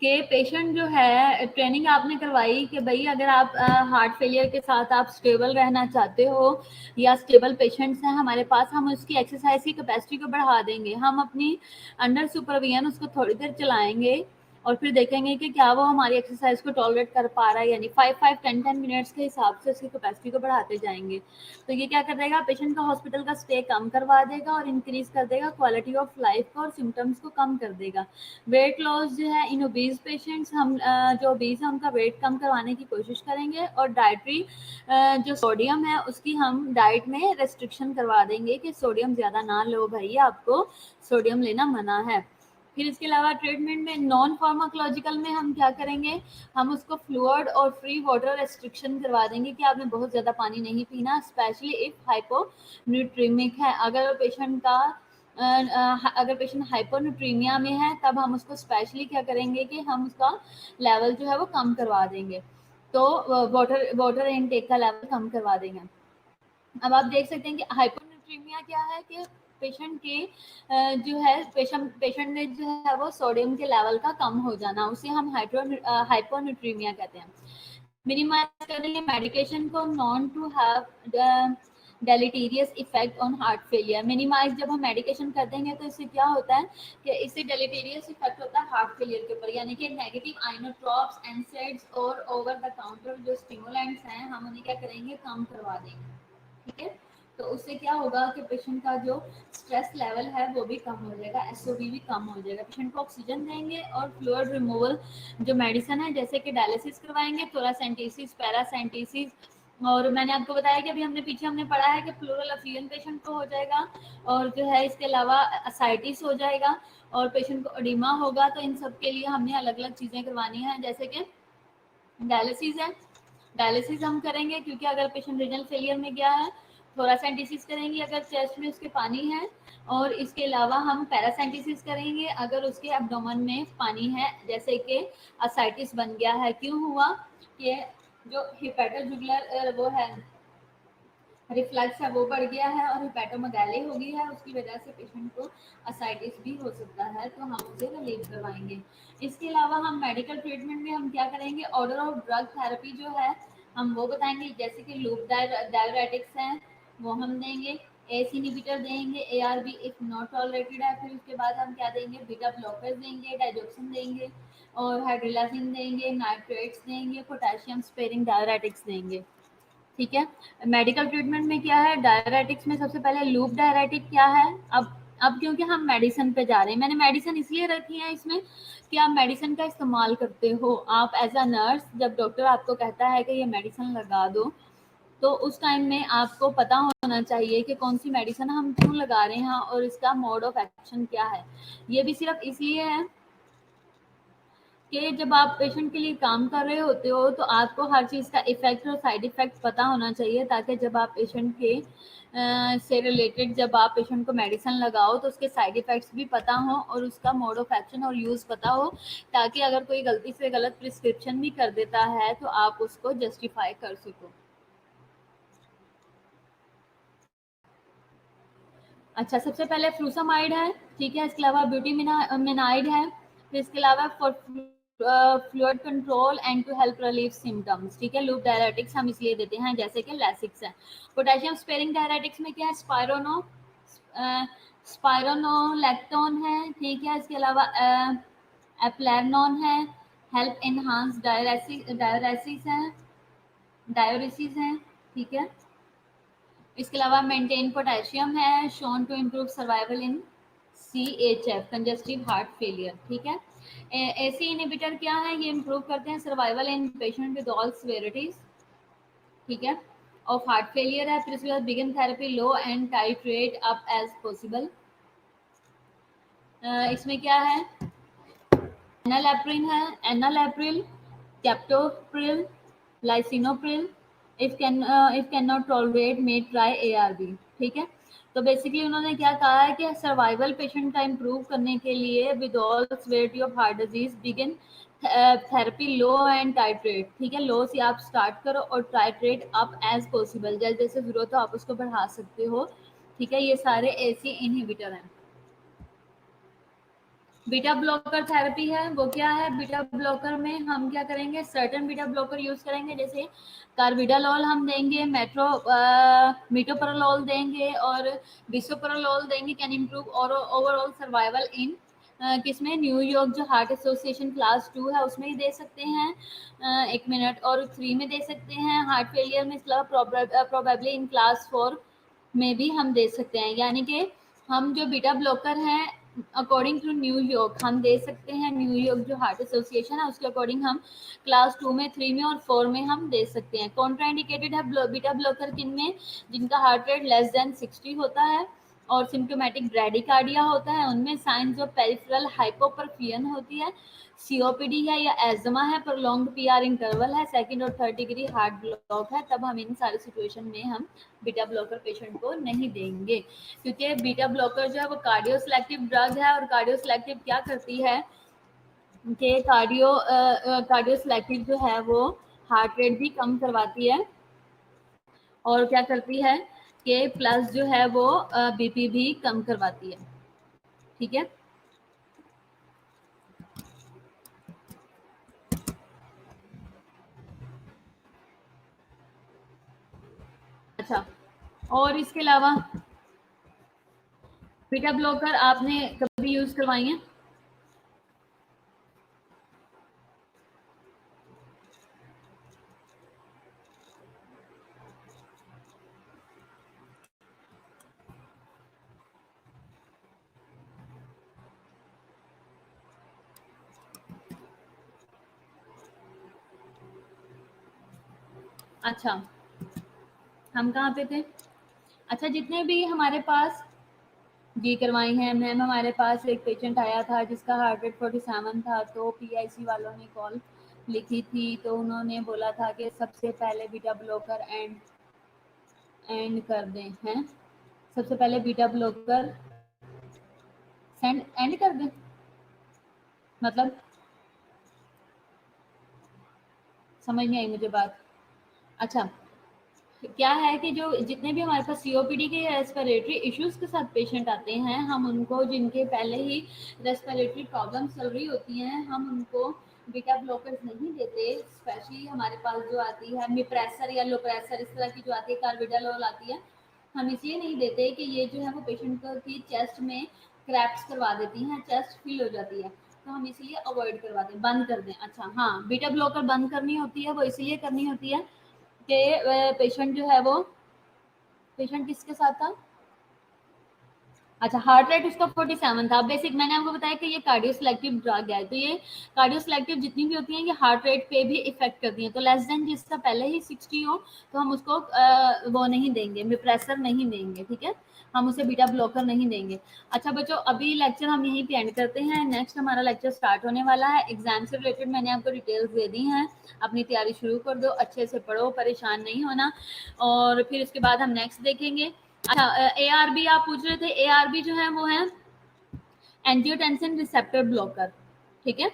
कि पेशेंट जो है, ट्रेनिंग आपने करवाई कि भाई अगर आप हार्ट फेलियर के साथ आप स्टेबल रहना चाहते हो या स्टेबल पेशेंट्स हैं हमारे पास, हम उसकी एक्सरसाइज की कैपेसिटी को बढ़ा देंगे। हम अपनी अंडर सुपरविजन उसको थोड़ी देर चलाएंगे और फिर देखेंगे कि क्या वो हमारी एक्सरसाइज को टॉलरेट कर पा रहा है, यानी 5-5, 10-10 मिनट्स के हिसाब से उसकी कैपेसिटी को बढ़ाते जाएंगे। तो ये क्या कर देगा, पेशेंट का हॉस्पिटल का स्टे कम करवा देगा और इंक्रीज कर देगा क्वालिटी ऑफ लाइफ को और सिम्टम्स को कम कर देगा। वेट लॉस जो है इन ओबीज पेशेंट्स, हम जो ओबीज है उनका वेट कम करवाने की कोशिश करेंगे, और डाइटरी जो सोडियम है उसकी हम डाइट में रेस्ट्रिक्शन करवा देंगे कि सोडियम ज़्यादा ना लो भाई, आपको सोडियम लेना मना है। फिर इसके अलावा ट्रीटमेंट में नॉन फार्माकोलॉजिकल में हम क्या करेंगे, हम उसको फ्लूइड और फ्री वाटर रेस्ट्रिक्शन करवा देंगे कि आपने बहुत ज़्यादा पानी नहीं पीना, स्पेशली इफ हाइपोन्यूट्रीमिक है। अगर पेशेंट हाइपोन्यूट्रीमिया में है तब हम उसको स्पेशली क्या करेंगे कि हम उसका लेवल जो है वो कम करवा देंगे, तो वाटर इनटेक का लेवल कम करवा देंगे। अब आप देख सकते हैं कि हाइपोन्यूट्रीमिया क्या है कि पेशेंट के जो है पेशेंट में जो है वो सोडियम के लेवल का कम हो जाना, उसे हम हाइपोन्यूट्रीमिया कहते हैं। मिनिमाइज करेंगे मेडिकेशन को known to have deleterious effect on heart failure. Minimise जब हम मेडिकेशन कर देंगे तो इससे क्या होता है कि इससे डेलिटीरियस इफेक्ट होता है हार्ट फेलियर के ऊपर, यानी कि नेगेटिव आइनोट्रॉप्स, एनसेड्स और ओवर द काउंटर जो स्टिमुलेंट्स हैं हम उन्हें क्या करेंगे, कम करवा देंगे। ठीक है, तो उससे क्या होगा कि पेशेंट का जो स्ट्रेस लेवल है वो भी कम हो जाएगा, एसओबी भी कम हो जाएगा। पेशेंट को ऑक्सीजन देंगे और फ्लूइड रिमूवल जो मेडिसिन है जैसे कि डायलिसिस करवाएंगे, थोरासेंटेसिस, पैरासेंटेसिस, और मैंने आपको बताया कि अभी हमने पढ़ा है कि प्लूरल एफ्लुएंट पेशेंट को हो जाएगा, और जो है इसके अलावा असाइटिस हो जाएगा, और पेशेंट को एडिमा होगा। तो इन सब के लिए हमने अलग अलग चीज़ें करवानी है, जैसे कि डायलिसिस है, डायलिसिस हम करेंगे क्योंकि अगर पेशेंट रीनल फेलियर में गया है, थोरासेंटेसिस करेंगे अगर चेस्ट में उसके पानी है, और इसके अलावा हम पैरासेंटेसिस करेंगे अगर उसके एब्डोमेन में पानी है, जैसे कि असाइटिस बन गया है। क्यों हुआ कि जो हिपेटोजुगुलर वो है रिफ्लक्स है वो बढ़ गया है और हिपेटोमेगाली हो गई है, उसकी वजह से पेशेंट को असाइटिस भी हो सकता है, तो हम उसे रिलीव करवाएंगे। इसके अलावा हम मेडिकल ट्रीटमेंट में हम क्या करेंगे, ऑर्डर ऑफ ड्रग थेरेपी जो है हम वो बताएंगे, जैसे कि लूप डायरेटिक्स हैं वो हम देंगे, एस इनहिबिटर देंगे, एआरबी इफ नॉट टॉलरेटेड है। फिर उसके बाद हम क्या देंगे, बीटा ब्लॉकर्स देंगे, डाइजोक्सिन देंगे, और हाइड्रोलाजिन देंगे, नाइट्रेट्स देंगे, पोटेशियम स्पेरिंग डायरेटिक्स देंगे। ठीक है, मेडिकल ट्रीटमेंट में क्या है, डायरेटिक्स में सबसे पहले लूप डायरेटिक क्या है। अब क्योंकि हम मेडिसिन पे जा रहे हैं, मैंने मेडिसिन इसलिए रखी है इसमें कि आप मेडिसिन का इस्तेमाल करते हो, आप एज अ नर्स जब डॉक्टर आपको कहता है कि ये मेडिसिन लगा दो, तो उस टाइम में आपको पता होना चाहिए कि कौन सी मेडिसिन हम क्यों लगा रहे हैं और इसका मोड ऑफ एक्शन क्या है। ये भी सिर्फ इसलिए है कि जब आप पेशेंट के लिए काम कर रहे होते हो तो आपको हर चीज़ का इफेक्ट और साइड इफेक्ट पता होना चाहिए, ताकि जब आप पेशेंट के से रिलेटेड जब आप पेशेंट को मेडिसिन लगाओ तो उसके साइड इफेक्ट्स भी पता हो और उसका मोड ऑफ एक्शन और यूज़ पता हो, ताकि अगर कोई गलती से गलत प्रिस्क्रिप्शन भी कर देता है तो आप उसको जस्टिफाई कर सको। अच्छा, सबसे पहले फ्लूसामाइड है, ठीक है, इसके अलावा ब्यूटीमिनाइड है, फिर इसके अलावा for fluid control and to help relieve symptoms. ठीक है, लूप डायरेटिक्स हम इसलिए देते हैं जैसे कि लैसिक्स है। पोटेशियम स्पेरिंग डायरेटिक्स में क्या है, स्पायरोनोलैक्टोन है, ठीक है, इसके अलावा एप्लेनोन है, हेल्प एनहांस डायोरेसिस है, ठीक है। इसके अलावा मेंटेन पोटेशियम है, shown to improve survival in CHF congestive heart failure, ठीक है। AC इनहिबिटर क्या है, ये इम्प्रूव करते हैं survival in patient with all severities, ठीक है, ऑफ हार्ट फेलियर है। फिर उसके बाद begin therapy low and titrate up as possible. इसमें क्या है, enalapril, captopril, lisinopril, if can not tolerate may try ARB, ठीक है। तो बेसिकली उन्होंने क्या कहा है कि सर्वाइवल पेशेंट का इम्प्रूव करने के लिए with all severity of heart disease begin therapy low and titrate, ठीक है, लो से आप स्टार्ट करो और टाइट्रेट अप एज पॉसिबल, जैसे जैसे जरूरत हो आप उसको बढ़ा सकते हो, ठीक है। ये सारे AC इनहिबिटर हैं। बीटा ब्लॉकर थेरेपी है, वो क्या है, बीटा ब्लॉकर में हम क्या करेंगे, सर्टेन बीटा ब्लॉकर यूज करेंगे, जैसे कार्बिडालोल हम देंगे, मीटोप्रोलोल देंगे और बिसोप्रोलोल देंगे, कैन इम्प्रूव ओवरऑल सर्वाइवल इन किसमें, न्यूयॉर्क जो हार्ट एसोसिएशन क्लास 2 है उसमें ही दे सकते हैं 1 मिनट, और 3 में दे सकते हैं। हार्ट फेलियर में प्रोबेबली इन क्लास 4 में भी हम दे सकते हैं। यानी कि हम जो बीटा ब्लॉकर हैं अकॉर्डिंग टू न्यूयॉर्क हम दे सकते हैं, न्यूयॉर्क जो हार्ट एसोसिएशन है उसके अकॉर्डिंग हम क्लास 2 में, 3 में और 4 में हम दे सकते हैं। कॉन्ट्राइंडिकेटेड है बीटा ब्लॉकर किन में, जिनका हार्ट रेट लेस देन 60 होता है और सिम्प्टोमेटिक ब्रेडिकार्डिया होता है, उनमें साइंस ऑफ पेरिफेरल हाइपोपरफियन होती है, सीओपीडी है या एजमा है, प्रोलॉन्ग्ड पीआर इंटरवल है, सेकंड और थर्ड डिग्री हार्ट ब्लॉक है, तब हम इन सारी सिचुएशन में हम बीटा ब्लॉकर पेशेंट को नहीं देंगे। क्योंकि बीटा ब्लॉकर जो है वो कार्डियो सिलेक्टिव ड्रग है, और कार्डियो सिलेक्टिव क्या करती है कि कार्डियो सिलेक्टिव जो है वो हार्ट रेट भी कम करवाती है, और क्या करती है कि प्लस जो है वो बीपी भी कम करवाती है। ठीक है, अच्छा, और इसके अलावा बीटा ब्लॉकर आपने कभी यूज करवाई है? अच्छा, हम कहाँ पे थे? अच्छा, जितने भी हमारे पास जी करवाई हैं मैम, हमारे पास एक पेशेंट आया था जिसका हार्ट रेट 47 था, तो पीआईसी वालों ने कॉल लिखी थी, तो उन्होंने बोला था कि सबसे पहले बीटा ब्लॉकर एंड कर दें, हैं सबसे पहले बीटा ब्लॉकर एंड कर दें, मतलब समझ नहीं आई मुझे बात। अच्छा, क्या है कि जो जितने भी हमारे पास सीओपीडी के रेस्पिरेटरी इश्यूज के साथ पेशेंट आते हैं, हम उनको जिनके पहले ही रेस्पिरेटरी प्रॉब्लम चल रही होती हैं, हम उनको बीटा ब्लॉकर्स नहीं देते। स्पेशली हमारे पास जो आती है मिप्रेसर या लोप्रेसर, इस तरह की जो आती है, कार्बिडालोल आती है, हम इसलिए नहीं देते कि ये जो है वो पेशेंट की चेस्ट में क्रैप्स करवा देती हैं, चेस्ट फिल हो जाती है, तो हम इसलिए अवॉइड करवाते हैं, बंद कर दें। अच्छा हाँ, बीटा ब्लॉकर बंद करनी होती है, वो इसलिए करनी होती है कि पेशेंट जो है वो, पेशेंट किसके साथ था, अच्छा हार्ट रेट उसका 47 था। बेसिक मैंने आपको बताया कि ये कार्डियो सिलेक्टिव ड्रग है, तो ये कार्डियो सिलेक्टिव जितनी भी होती हैं ये हार्ट रेट पे भी इफेक्ट करती हैं, तो लेस देन जिसका पहले ही 60 हो तो हम उसको वो नहीं देंगे, मिप्रेसर नहीं देंगे, ठीक है, हम उसे बीटा ब्लॉकर नहीं देंगे। अच्छा बच्चों, अभी लेक्चर हम यहीं पे एंड करते हैं, नेक्स्ट हमारा लेक्चर स्टार्ट होने वाला है। एग्जाम से रिलेटेड मैंने आपको डिटेल्स दे दी हैं, अपनी तैयारी शुरू कर दो, अच्छे से पढ़ो, परेशान नहीं होना, और फिर उसके बाद हम नेक्स्ट देखेंगे। अच्छा, ARB आप पूछ रहे थे, ARB जो है वो है एंजियोटेंसिन रिसेप्टर ब्लॉकर, ठीक है,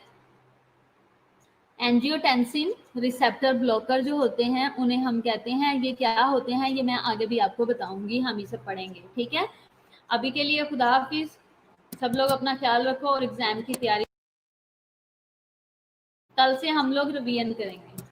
एंजियोटेंसिन रिसेप्टर ब्लॉकर जो होते हैं उन्हें हम कहते हैं, ये क्या होते हैं ये मैं आगे भी आपको बताऊंगी, हम इसे पढ़ेंगे, ठीक है। अभी के लिए खुदा हाफिज, सब लोग अपना ख्याल रखो और एग्जाम की तैयारी, कल से हम लोग रिवीजन करेंगे।